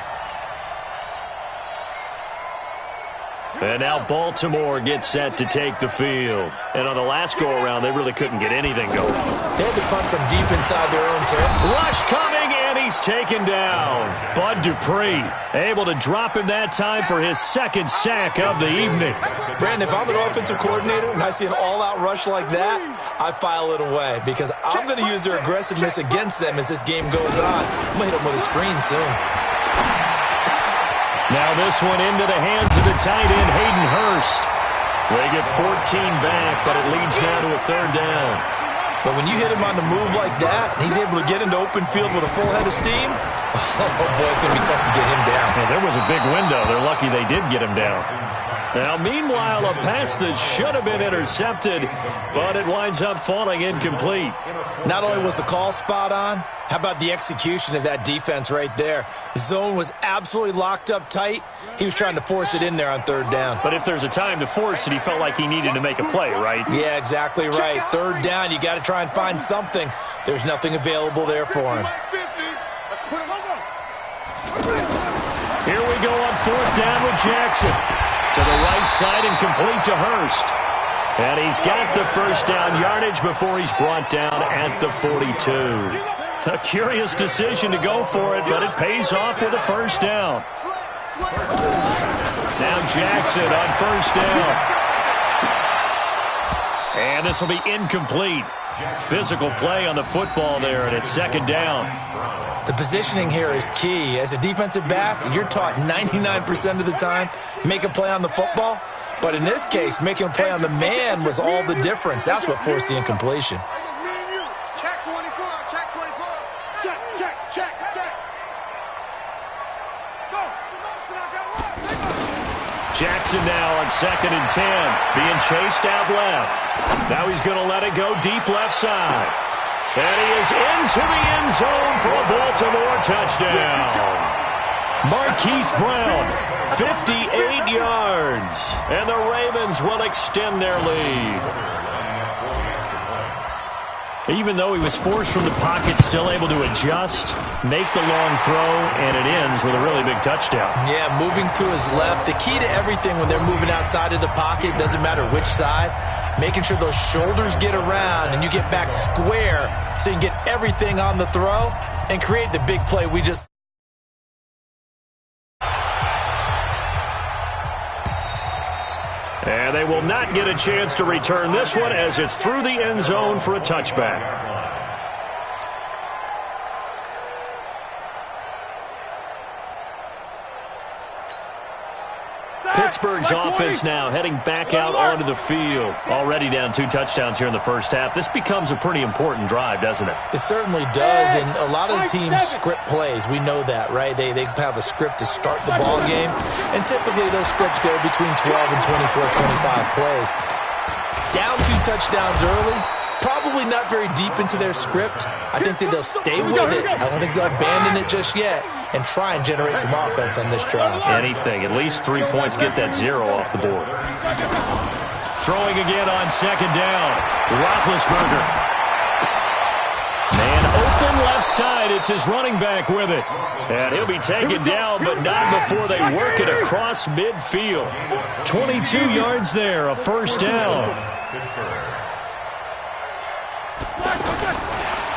And now Baltimore gets set to take the field. And on the last go-around, they really couldn't get anything going. They had to punt from deep inside their own territory. Rush coming, and he's taken down. Bud Dupree able to drop him that time for his 2nd sack of the evening. Brandon, if I'm an offensive coordinator and I see an all-out rush like that, I file it away because I'm going to use their aggressiveness against them as this game goes on. I'm going to hit them with a screen soon. Now this one into the hands of the tight end, Hayden Hurst. They get 14 back, but it leads now to a 3rd down. But when you hit him on the move like that, he's able to get into open field with a full head of steam, oh boy, it's going to be tough to get him down. Yeah, there was a big window. They're lucky they did get him down. Now, meanwhile, a pass that should have been intercepted, but it winds up falling incomplete. Not only was the call spot on, how about the execution of that defense right there? Zone was absolutely locked up tight. He was trying to force it in there on 3rd down. But if there's a time to force it, he felt like he needed to make a play, right? Yeah, exactly right. 3rd down, you got to try and find something. There's nothing available there for him. Here we go on 4th down with Jackson. To the right side and complete to Hurst. And he's got the first down yardage before he's brought down at the 42. A curious decision to go for it, but it pays off with a first down. Now Jackson on first down. And this will be incomplete. Physical play on the football there, and it's second down. The positioning here is key. As a defensive back, you're taught 99% of the time, make a play on the football. But in this case, making a play on the man was all the difference. That's what forced the incompletion. Check 24, check 24. Check, check, check, check. Go. Jackson now on 2nd and 10, being chased out left. Now he's going to let it go deep left side. And he is into the end zone for a Baltimore touchdown. Marquise Brown, 58 yards. And the Ravens will extend their lead. Even though he was forced from the pocket, still able to adjust, make the long throw, and it ends with a really big touchdown. Yeah, moving to his left. The key to everything when they're moving outside of the pocket, doesn't matter which side, making sure those shoulders get around and you get back square so you can get everything on the throw and create the big play we just... And they will not get a chance to return this one as it's through the end zone for a touchback. Pittsburgh's offense now heading back out onto the field. Already down 2 touchdowns here in the first half. This becomes a pretty important drive, doesn't it? It certainly does, and a lot of the teams script plays. We know that, right? They have a script to start the ball game, and typically those scripts go between 12 and 24, 25 plays. Down 2 touchdowns early, probably not very deep into their script. I think that they'll stay with it. I don't think they'll abandon it just yet and try and generate some offense on this drive. Anything. At least 3 points, get that 0 off the board. Throwing again on 2nd down. Roethlisberger. Man open left side. It's his running back with it. And he'll be taken down, but not before they work it across midfield. 22 yards there, a first down.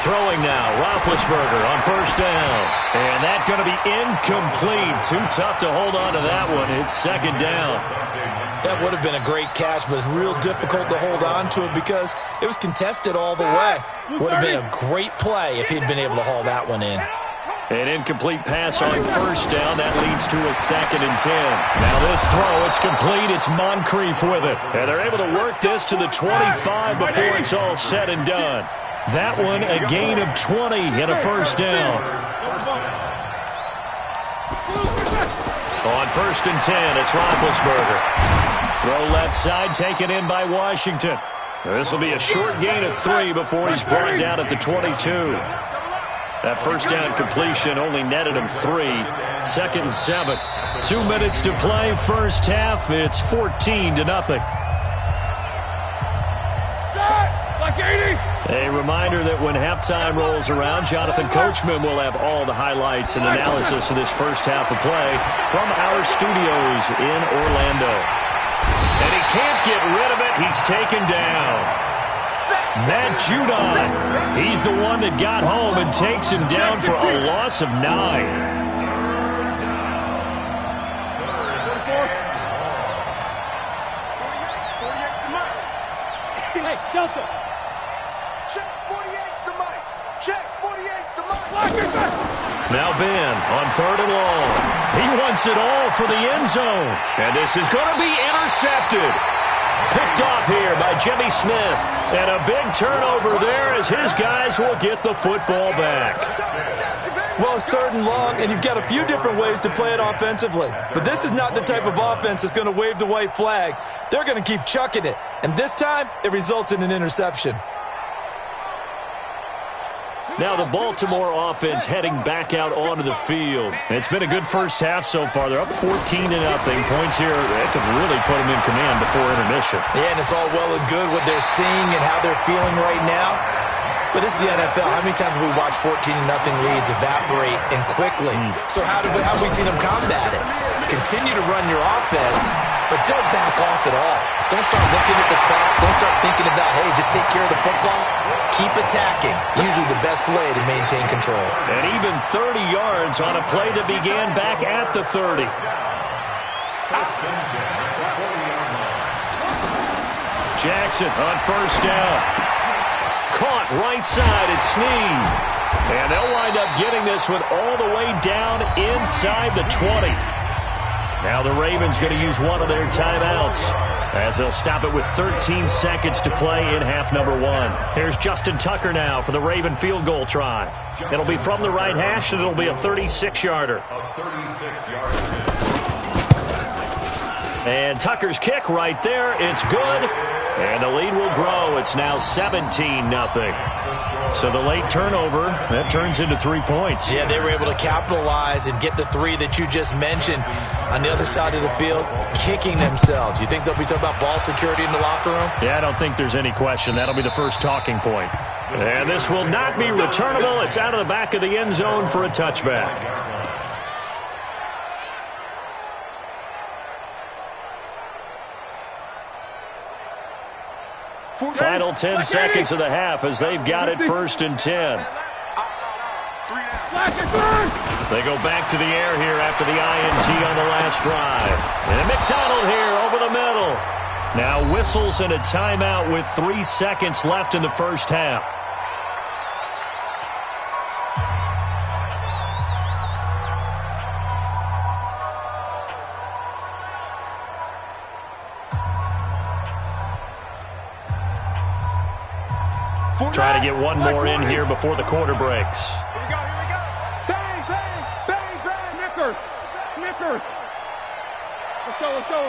Throwing now, Roethlisberger on first down. And that's going to be incomplete. Too tough to hold on to that one. It's 2nd down. That would have been a great catch, but real difficult to hold on to it because it was contested all the way. Would have been a great play if he'd been able to haul that one in. An incomplete pass on first down. That leads to a 2nd and 10. Now this throw, it's complete. It's Moncrief with it. And they're able to work this to the 25 before it's all said and done. That one, a gain of 20 and a first down. On 1st and 10, it's Roethlisberger. Throw left side, taken in by Washington. This will be a short gain of 3 before he's brought down at the 22. That first down completion only netted him 3. 2nd and 7. 2 minutes to play, first half. It's 14-0. A reminder that when halftime rolls around, Jonathan Coachman will have all the highlights and analysis of this first half of play from our studios in Orlando. And he can't get rid of it. He's taken down. Matt Judon, he's the one that got home and takes him down for a loss of 9. Hey, Delta. Check 48's the mic. Check 48's the mic. Now Ben on 3rd and long. He wants it all for the end zone. And this is going to be intercepted. Picked off here by Jimmy Smith. And a big turnover there as his guys will get the football back. Well, it's 3rd and long, and you've got a few different ways to play it offensively. But this is not the type of offense that's going to wave the white flag. They're going to keep chucking it. And this time, it results in an interception. Now the Baltimore offense heading back out onto the field. It's been a good first half so far. They're up 14-0. Points here, that could really put them in command before intermission. Yeah, and it's all well and good what they're seeing and how they're feeling right now. But this is the NFL. How many times have we watched 14-0 leads evaporate and quickly? So how have we seen them combat it? Continue to run your offense, but don't back off at all. Don't start looking at the clock. Don't start thinking about, hey, just take care of the football. Keep attacking. Usually the best way to maintain control. And even 30 yards on a play that began back at the 30. Jackson on first down. Caught right side at Snead. And they'll wind up getting this one all the way down inside the 20. Now the Ravens going to use one of their timeouts as they'll stop it with 13 seconds to play in half number 1. Here's Justin Tucker now for the Raven field goal try. It'll be from the right hash, and it'll be a 36-yarder. And Tucker's kick right there. It's good. And the lead will grow. It's now 17-0. So the late turnover, that turns into 3 points. Yeah, they were able to capitalize and get the 3 that you just mentioned. On the other side of the field, kicking themselves. You think they'll be talking about ball security in the locker room? Yeah, I don't think there's any question. That'll be the first talking point. And this will not be returnable. It's out of the back of the end zone for a touchback. Final 10 seconds of the half as they've got it 1st and 10. They go back to the air here after the INT on the last drive. And McDonald here over the middle. Now whistles and a timeout with 3 seconds left in the first half. Trying to get one more in here before the quarter breaks. Here we go, here we go. Bang, bang, bang, bang. Snickers, Snickers. Let's go, let's go.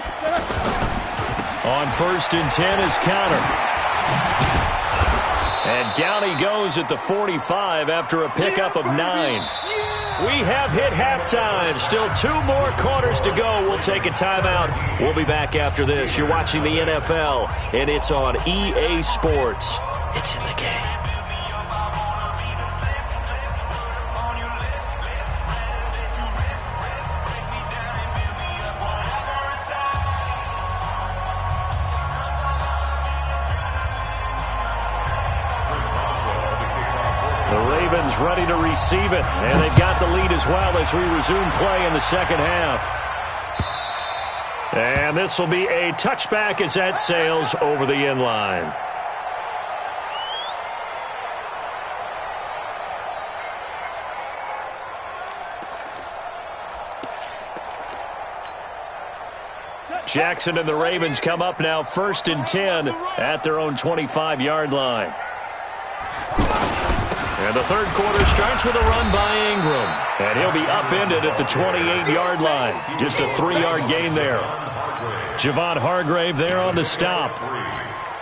On 1st and 10 is Connor. And down he goes at the 45 after a pickup of 9. We have hit halftime. Still 2 more quarters to go. We'll take a timeout. We'll be back after this. You're watching the NFL, and it's on EA Sports. It's in the game. The Ravens ready to receive it, and they've got the lead as well as we resume play in the second half. And this will be a touchback as that sails over the end line. Jackson and the Ravens come up now 1st and 10 at their own 25-yard line. And the third quarter starts with a run by Ingram. And he'll be upended at the 28-yard line. Just a 3-yard gain there. Javon Hargrave there on the stop.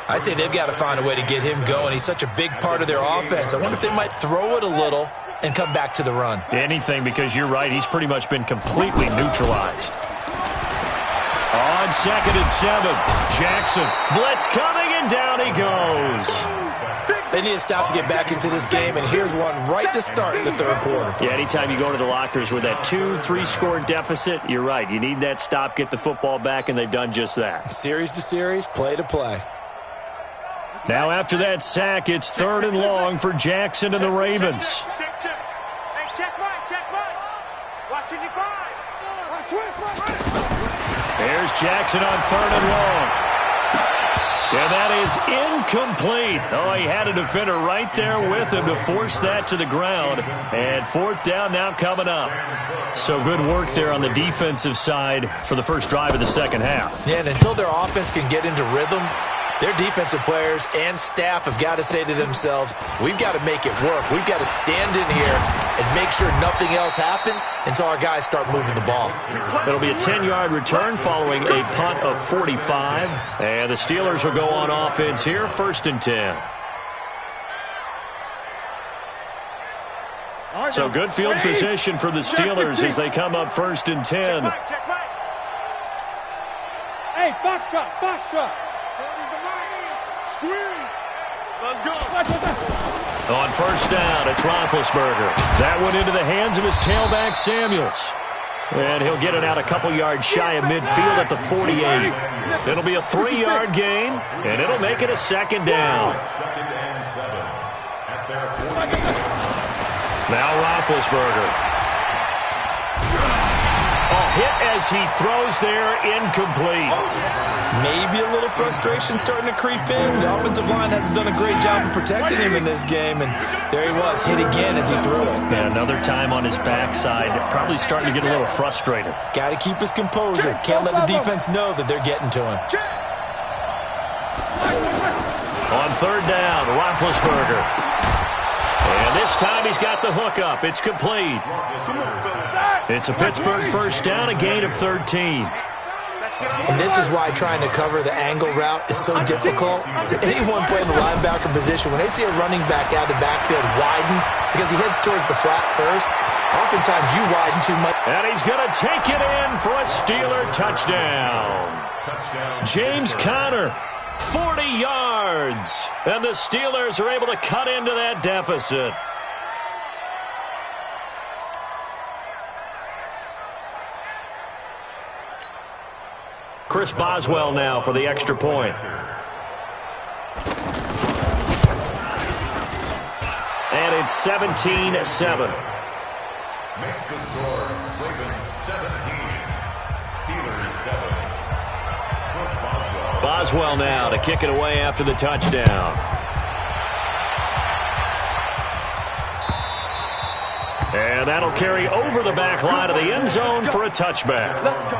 I'd say they've got to find a way to get him going. He's such a big part of their offense. I wonder if they might throw it a little and come back to the run. Anything, because you're right. He's pretty much been completely neutralized. On 2nd and 7, Jackson. Blitz coming, and down he goes. They need to stop to get back into this game, and here's one right to start the third quarter. Yeah, anytime you go to the lockers with that 2-3 score deficit, you're right. You need that stop, get the football back, and they've done just that. Series to series, play to play. Now after that sack, it's 3rd and long for Jackson and the Ravens. Check, check. Hey, check right, check right. Watching your 5. There's Jackson on 3rd and long. And that is incomplete. Oh, he had a defender right there with him to force that to the ground. And 4th down now coming up. So good work there on the defensive side for the first drive of the second half. Yeah, and until their offense can get into rhythm, their defensive players and staff have got to say to themselves, we've got to make it work. We've got to stand in here and make sure nothing else happens until our guys start moving the ball. It'll be a 10-yard return following a punt of 45. And the Steelers will go on offense here, 1st and 10. So good field position for the Steelers as they come up 1st and 10. Hey, foxtrot, foxtrot. Squeeze. Let's go. On 1st down, it's Roethlisberger. That went into the hands of his tailback, Samuels. And he'll get it out a couple yards shy of midfield at the 48. It'll be a 3-yard gain, and it'll make it a second down. Second and 7 at their 48. Now Roethlisberger. A hit as he throws there, incomplete. Maybe a little frustration starting to creep in. The offensive line hasn't done a great job of protecting him in this game, and there he was, hit again as he threw it. Yeah, another time on his backside, probably starting to get a little frustrated. Got to keep his composure. Can't let the defense know that they're getting to him. On third down, Roethlisberger. And this time he's got the hook up. It's complete. It's a Pittsburgh first down, a gain of 13. And this is why trying to cover the angle route is so difficult. Anyone playing the linebacker position, when they see a running back out of the backfield widen because he heads towards the flat first, oftentimes you widen too much. And he's going to take it in for a Steeler touchdown. James Conner, 40 yards. And the Steelers are able to cut into that deficit. Chris Boswell now for the extra point. And it's 17-7. Makes the score Ravens 17, Steelers 7. Chris Boswell. Boswell now to kick it away after the touchdown. And that'll carry over the back line of the end zone for a touchback. Let's go.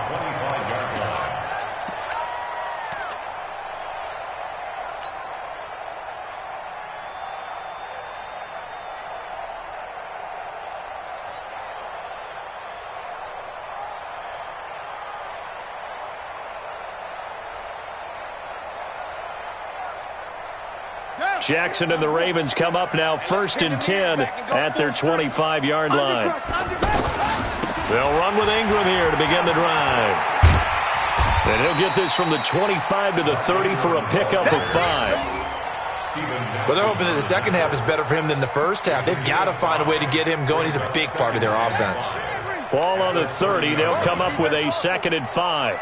Jackson and the Ravens come up now first and 10 at their 25-yard line. They'll run with Ingram here to begin the drive. And he'll get this from the 25 to the 30 for a pickup of 5. Well, they're hoping that the second half is better for him than the first half. They've got to find a way to get him going. He's a big part of their offense. Ball on the 30. They'll come up with a 2nd and 5.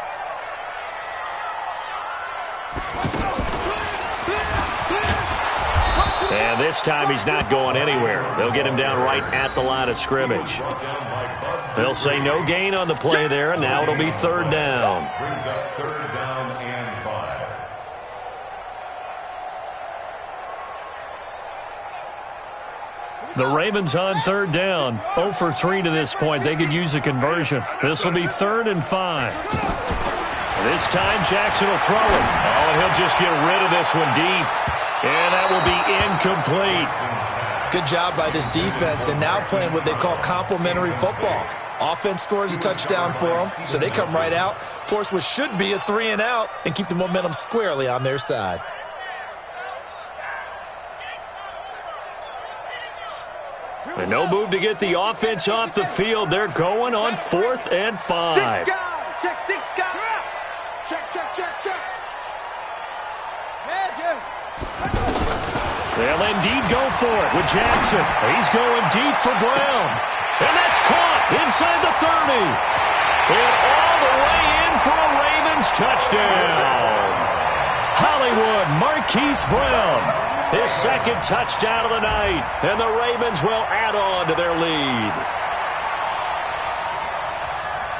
And this time he's not going anywhere. They'll get him down right at the line of scrimmage. They'll say no gain on the play there, and now it'll be 3rd down. Brings up 3rd down and 5. The Ravens on 3rd down. 0 for 3 to this point. They could use a conversion. This will be 3rd and 5. This time Jackson will throw it. Oh, and he'll just get rid of this one deep. And that will be incomplete. Good job by this defense, and now playing what they call complementary football. Offense scores a touchdown for them, so they come right out, force what should be a 3-and-out, and keep the momentum squarely on their side. And no move to get the offense off the field. They're going on 4th and 5. Check, check, check, check. They'll indeed go for it with Jackson. He's going deep for Brown. And that's caught inside the 30. And all the way in for a Ravens touchdown. Hollywood Marquise Brown. His 2nd touchdown of the night. And the Ravens will add on to their lead.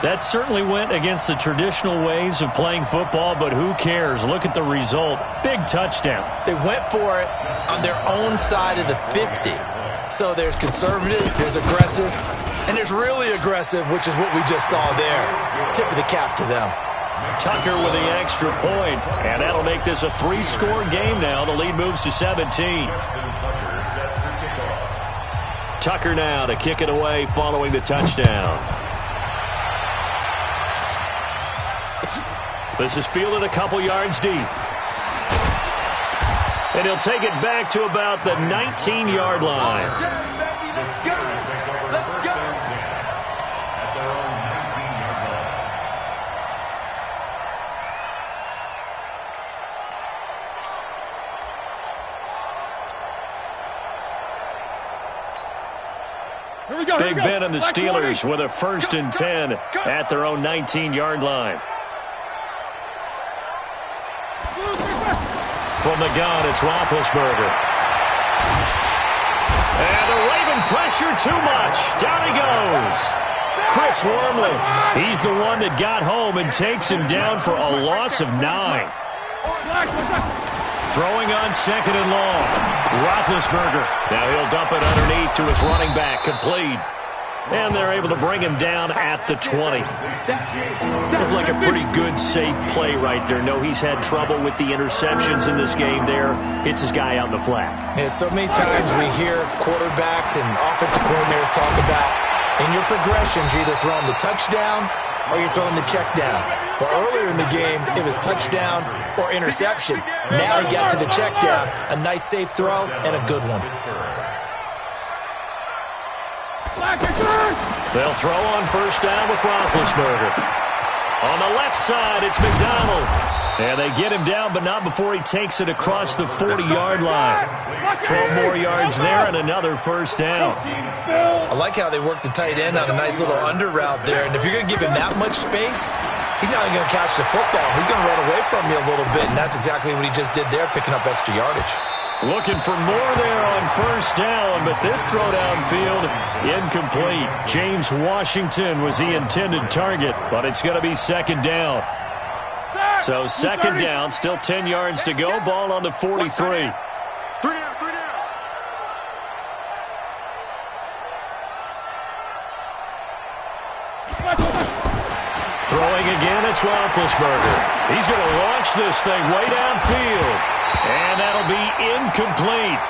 That certainly went against the traditional ways of playing football, but who cares? Look at the result. Big touchdown. They went for it on their own side of the 50. So there's conservative, there's aggressive, and there's really aggressive, which is what we just saw there. Tip of the cap to them. Tucker with the extra point, and that'll make this a 3-score game now. The lead moves to 17. Tucker now to kick it away following the touchdown. This is fielded a couple yards deep. And he'll take it back to about the 19-yard line. Let's go. Let's go. At their own 19-yard line. Big Ben and the Steelers with a 1st and 10 at their own 19-yard line. From the gun, it's Roethlisberger. And the Raven pressure too much. Down he goes. Chris Wormley. He's the one that got home and takes him down for a loss of 9. Throwing on 2nd and long. Roethlisberger. Now he'll dump it underneath to his running back. Complete. And they're able to bring him down at the 20. Looked like a pretty good, safe play right there. No, he's had trouble with the interceptions in this game there. Hits his guy out in the flat. Yeah, so many times we hear quarterbacks and offensive coordinators talk about in your progressions, you're either throwing the touchdown or you're throwing the check down. But earlier in the game, it was touchdown or interception. Now he got to the check down. A nice, safe throw and a good one. They'll throw on 1st down with Roethlisberger. On the left side, it's McDonald. And they get him down, but not before he takes it across the 40-yard line. 12 more yards there and another 1st down. I like how they work the tight end on a nice little under route there. And if you're going to give him that much space, he's not even going to catch the football. He's going to run away from you a little bit, and that's exactly what he just did there, picking up extra yardage. Looking for more there on 1st down, but this throw downfield, incomplete. James Washington was the intended target, but it's going to be 2nd down. So 2nd down, still 10 yards to go. Ball on the 43. 3 down, 3 down. Throwing again, it's Roethlisberger. He's going to launch this thing way downfield. And that'll be incomplete.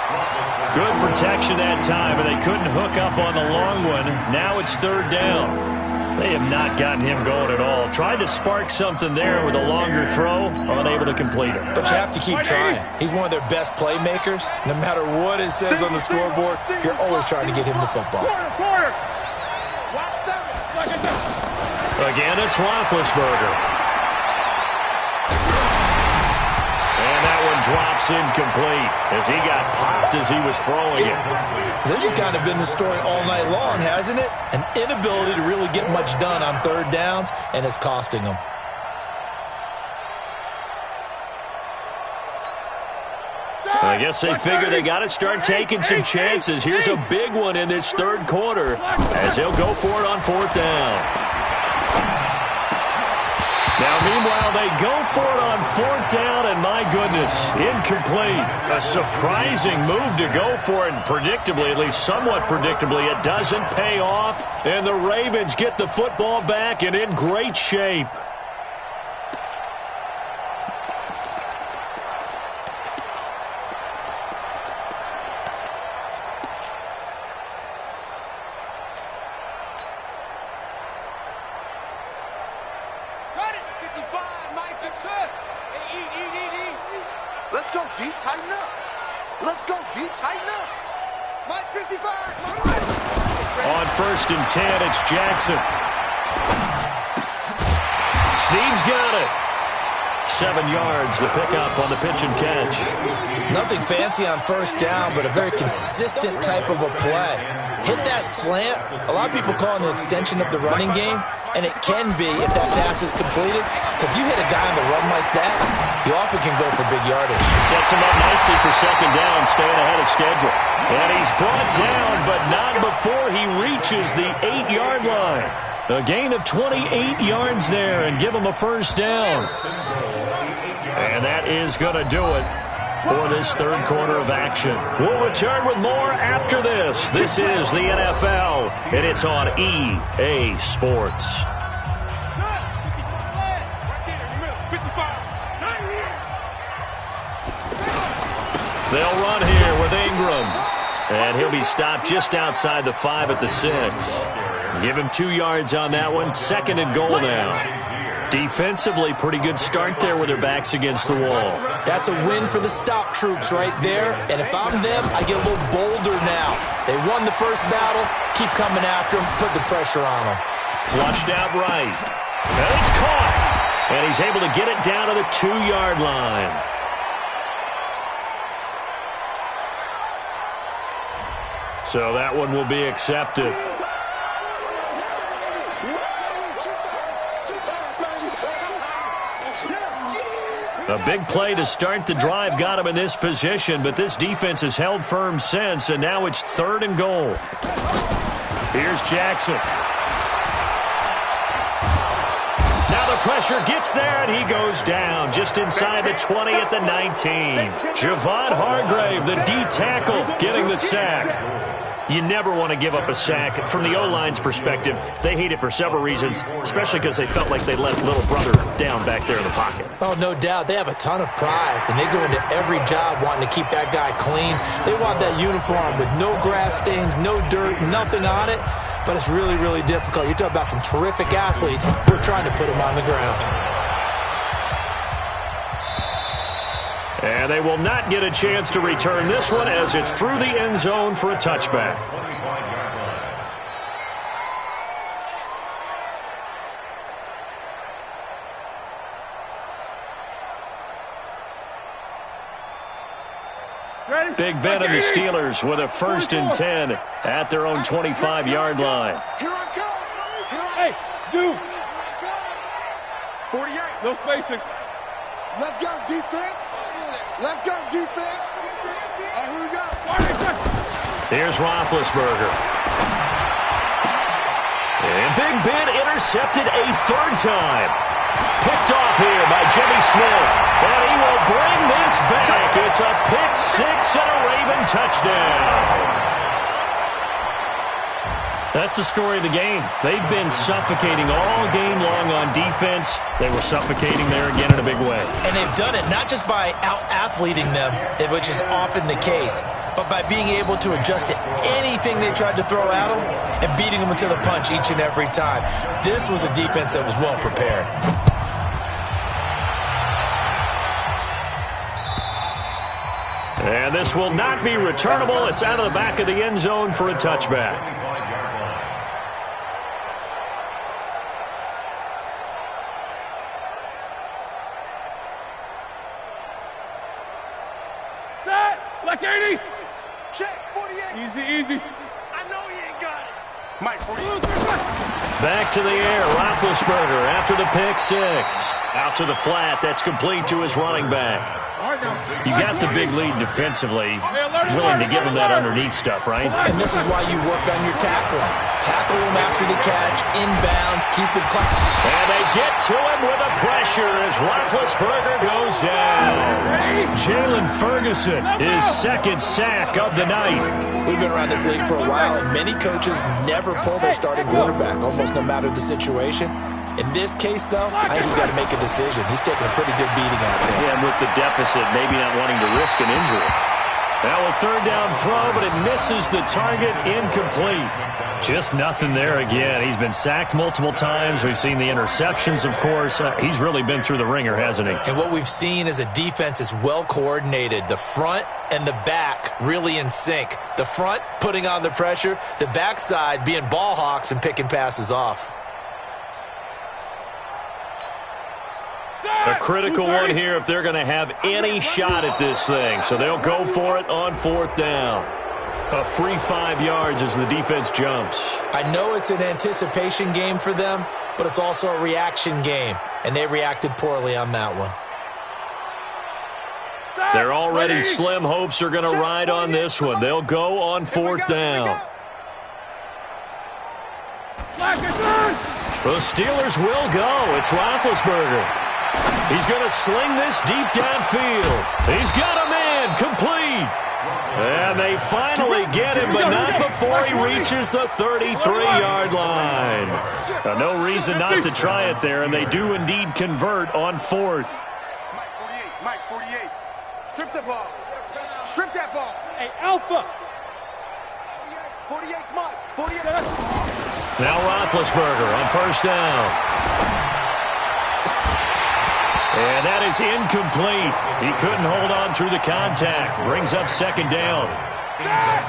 Good protection that time, and they couldn't hook up on the long one. Now it's 3rd down. They have not gotten him going at all. Tried to spark something there with a longer throw, unable to complete it. But you have to keep trying. He's one of their best playmakers. No matter what it says on the scoreboard, you're always trying to get him the football. Again, it's Roethlisberger. Drops incomplete as he got popped as he was throwing it. This has kind of been the story all night long, hasn't it? An inability to really get much done on 3rd downs, and it's costing them. I guess they figure they got to start taking some chances. Here's a big one in this 3rd quarter as he'll go for it on 4th down. Now, meanwhile, they go for it on 4th down, and my goodness, incomplete. A surprising move to go for it, and predictably, at least somewhat predictably, it doesn't pay off, and the Ravens get the football back and in great shape. Let's go, D. Tighten up. Let's go, D. Tighten up. Mike 55. On 1st and 10, it's Jackson. Snead's got it. 7 yards, the pickup on the pitch and catch. Nothing fancy on 1st down, but a very consistent type of a play. Hit that slant. A lot of people call it an extension of the running game, and it can be if that pass is completed, because you hit a guy on the run like that, you often can go for big yardage. Sets him up nicely for 2nd down, staying ahead of schedule. And he's brought down, but not before he reaches the 8-yard line. A gain of 28 yards there, and give him a 1st down. And that is going to do it for this 3rd quarter of action. We'll return with more after this. This is the NFL, and it's on EA Sports. They'll run here with Ingram. And he'll be stopped just outside the 5 at the 6. Give him 2 yards on that one. 2nd and goal now. Defensively, pretty good start there with their backs against the wall. That's a win for the stop troops right there. And if I'm them, I get a little bolder now. They won the first battle. Keep coming after them. Put the pressure on them. Flushed out right. And it's caught. And he's able to get it down to the 2-yard line. So that one will be accepted. A big play to start the drive got him in this position, but this defense has held firm since, and now it's 3rd and goal. Here's Jackson. Now the pressure gets there, and he goes down just inside the 20 at the 19. Javon Hargrave, the D tackle, getting the sack. You never want to give up a sack. From the O-line's perspective, they hate it for several reasons, especially because they felt like they let little brother down back there in the pocket. Oh, no doubt. They have a ton of pride, and they go into every job wanting to keep that guy clean. They want that uniform with no grass stains, no dirt, nothing on it, but it's really, really difficult. You're talking about some terrific athletes. We're trying to put them on the ground. And they will not get a chance to return this one as it's through the end zone for a touchback. Big Ben and the Steelers with a 1st and 10 at their own 25-yard line. Here I come. Hey, Duke. 48. No spacing. Let's go, defense. Let's go, defense. All right, here we go. Here's Roethlisberger. And Big Ben intercepted a 3rd time. Picked off here by Jimmy Smith. And he will bring this back. It's a pick 6 and a Raven touchdown. That's the story of the game. They've been suffocating all game long on defense. They were suffocating there again in a big way. And they've done it not just by out-athleting them, which is often the case, but by being able to adjust to anything they tried to throw at them and beating them to the punch each and every time. This was a defense that was well prepared. And this will not be returnable. It's out of the back of the end zone for a touchback. Like 80. Check, 48. Easy. I know he ain't got it. Mike, 48. Back to the air, Roethlisberger after the pick 6. Out to the flat, that's complete to his running back. You got the big lead defensively, willing to give him that underneath stuff, right? And this is why you work on your tackling. Tackle him after the catch, inbounds, keep him clean. And they get to him with a pressure as Roethlisberger goes down. Jalen Ferguson, his 2nd sack of the night. We've been around this league for a while, and many coaches never pull their starting quarterback, almost no matter the situation. In this case, though, I think he's got to make a decision. He's taking a pretty good beating out there. Yeah, and with the deficit, maybe not wanting to risk an injury. Now a 3rd down throw, but it misses the target, incomplete. Just nothing there again. He's been sacked multiple times. We've seen the interceptions, of course. He's really been through the ringer, hasn't he? And what we've seen is a defense that's well coordinated. The front and the back really in sync. The front putting on the pressure, the backside being ball hawks and picking passes off. A critical one here if they're going to have any shot at this thing. So they'll go for it on 4th down. A free 5 yards as the defense jumps. I know it's an anticipation game for them, but it's also a reaction game, and they reacted poorly on that one. Their already slim hopes are going to ride on this one. They'll go on 4th down. The Steelers will go. It's Roethlisberger. He's going to sling this deep downfield. He's got a man complete. And they finally get him, but not before he reaches the 33-yard line. No reason not to try it there, and they do indeed convert on 4th. Mike 48. Strip the ball. Strip that ball. Hey, Alpha. 48, Mike. 48. Now Roethlisberger on 1st down. And that is incomplete. He couldn't hold on through the contact. Brings up 2nd down.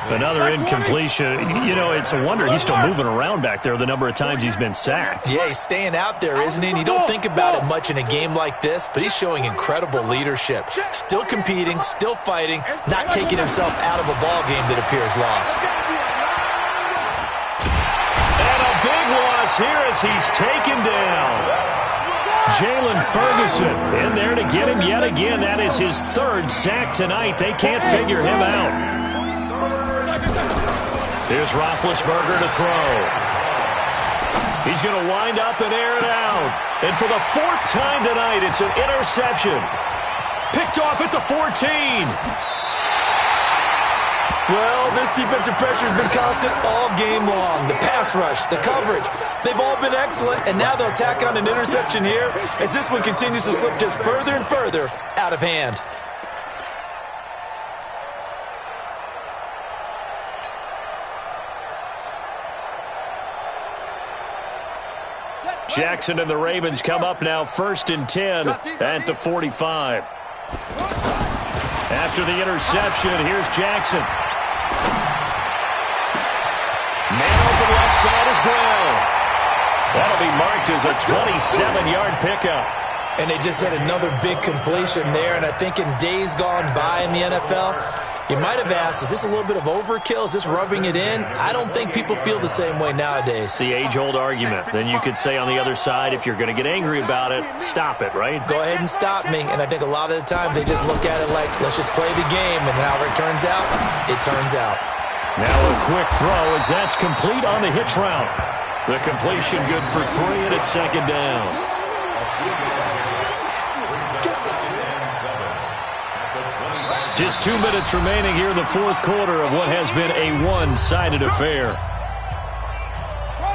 Another incompletion. You know, it's a wonder he's still moving around back there the number of times he's been sacked. Yeah, he's staying out there, isn't he? And you don't think about it much in a game like this, but he's showing incredible leadership. Still competing, still fighting, not taking himself out of a ball game that appears lost. And a big loss here as he's taken down. Jalen Ferguson in there to get him yet again. That is his third sack tonight. They can't figure him out. Here's Roethlisberger to throw. He's going to wind up and air it out. And for the fourth time tonight, it's an interception. Picked off at the 14. Well, this defensive pressure has been constant all game long. The pass rush, the coverage, they've all been excellent, and now they'll tack on an interception here as this one continues to slip just further and further out of hand. Jackson and the Ravens come up now 1st and 10 at the 45. After the interception, here's Jackson. Man open left side is Brown. That'll be marked as a 27-yard pickup. And they just had another big completion there, and I think in days gone by in the NFL, you might have asked, is this a little bit of overkill? Is this rubbing it in? I don't think people feel the same way nowadays. It's the age-old argument. Then you could say on the other side, if you're going to get angry about it, stop it, right? Go ahead and stop me. And I think a lot of the time they just look at it like, let's just play the game, and however it turns out, it turns out. Now a quick throw as that's complete on the hitch route. The completion good for 3, and it's 2nd down. Just 2 minutes remaining here in the 4th quarter of what has been a one-sided affair.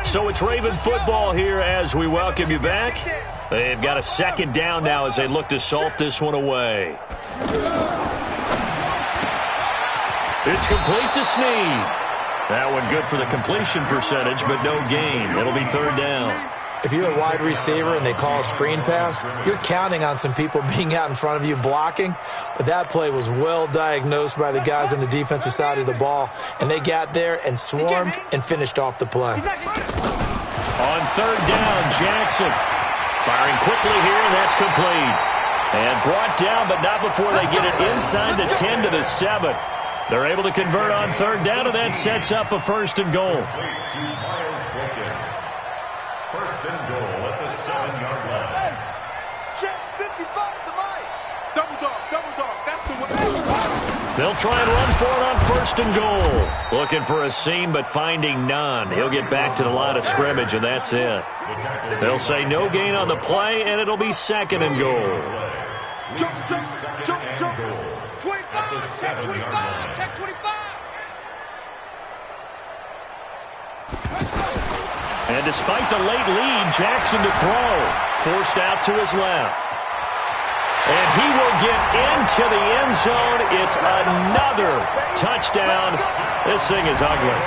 So it's Raven football here as we welcome you back. They've got a 2nd down now as they look to salt this one away. It's complete to Snead. That one good for the completion percentage, but no gain. It'll be 3rd down. If you're a wide receiver and they call a screen pass, you're counting on some people being out in front of you blocking. But that play was well diagnosed by the guys on the defensive side of the ball. And they got there and swarmed and finished off the play. On 3rd down, Jackson. Firing quickly here, and that's complete. And brought down, but not before they get it inside the 10 to the 7. They're able to convert on 3rd down, and that sets up a 1st and goal. 1st and goal at the 7-yard line. Hey, check 55 to Mike. Double dog, that's the way. They'll try and run for it on 1st and goal. Looking for a seam, but finding none. He'll get back to the line of scrimmage, and that's it. They'll say no gain on the play, and it'll be 2nd and goal. Jump. 25, check 25, check 25. And despite the late lead, Jackson to throw. Forced out to his left. And he will get into the end zone. It's another touchdown. This thing is ugly.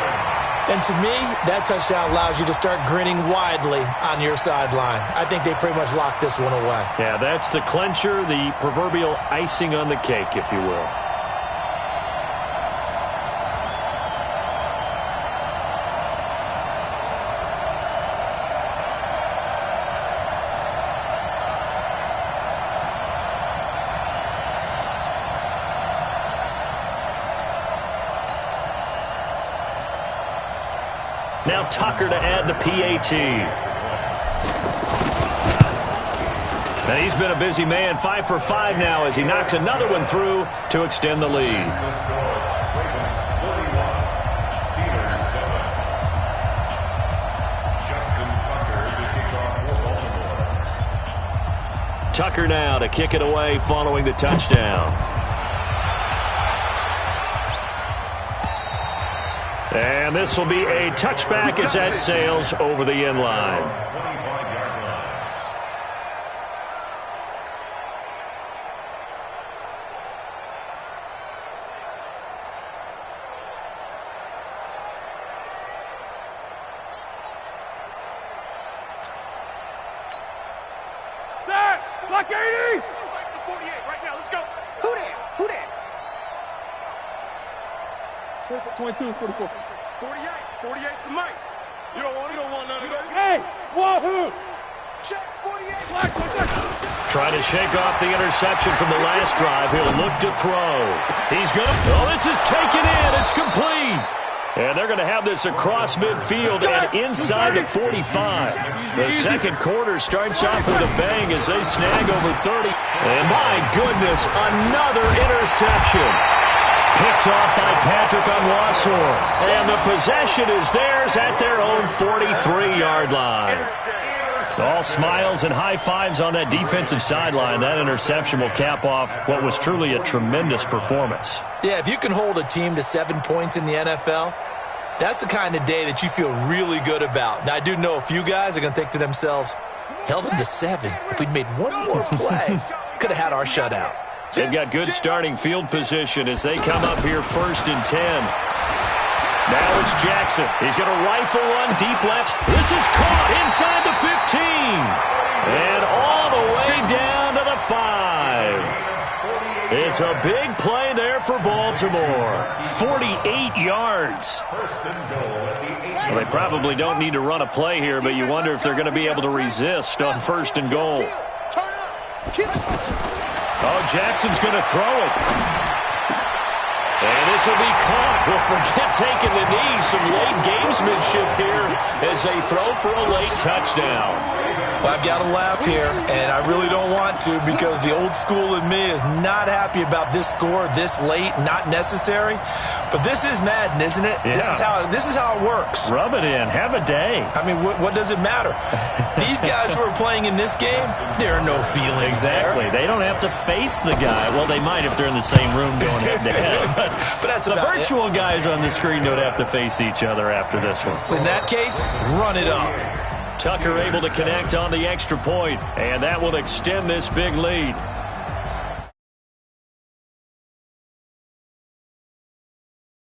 And to me, that touchdown allows you to start grinning widely on your sideline. I think they pretty much locked this one away. Yeah, that's the clincher, the proverbial icing on the cake, if you will. Now Tucker to add the PAT. And he's been a busy man, 5 for 5 now as he knocks another one through to extend the lead. Tucker now to kick it away following the touchdown. And this will be a touchback as that sails over the end line. There! Block 80! 48 right now, let's go. Who that? 22, 44. 48 to Mike. You don't want none of that. Hey! Wahoo! Check 48. Black, Trying to shake off the interception from the last drive. He'll look to throw. He's going to... Oh, this is taken in. It's complete. And they're going to have this across midfield and inside the 45. The second quarter starts off with a bang as they snag over 30. And my goodness, another interception. Picked off by Patrick Onwuasor. And the possession is theirs at their own 43-yard line. All smiles and high fives on that defensive sideline. That interception will cap off what was truly a tremendous performance. Yeah, if you can hold a team to 7 points in the NFL, that's the kind of day that you feel really good about. Now, I do know a few guys are going to think to themselves, held them to 7. If we'd made one more play, could have had our shutout. They've got good starting field position as they come up here 1st and 10. Now it's Jackson. He's going to rifle one deep left. This is caught inside the 15. And all the way down to the 5. It's a big play there for Baltimore. 48 yards. Well, they probably don't need to run a play here, but you wonder if they're going to be able to resist on 1st and goal. Oh, Jackson's going to throw it. And this will be caught. Well, forget taking the knee. Some late gamesmanship here as they throw for a late touchdown. Well, I've got to laugh here, and I really don't want to because the old school in me is not happy about this score this late, not necessary. But this is Madden, isn't it? Yeah. This is how it works. Rub it in. Have a day. I mean, what does it matter? These guys who are playing in this game, there are no feelings exactly. there. They don't have to face the guy. Well, they might if they're in the same room going head-to-head. But that's the about virtual guys on the screen don't have to face each other after this one. In that case, run it up. Tucker able to connect on the extra point, and that will extend this big lead.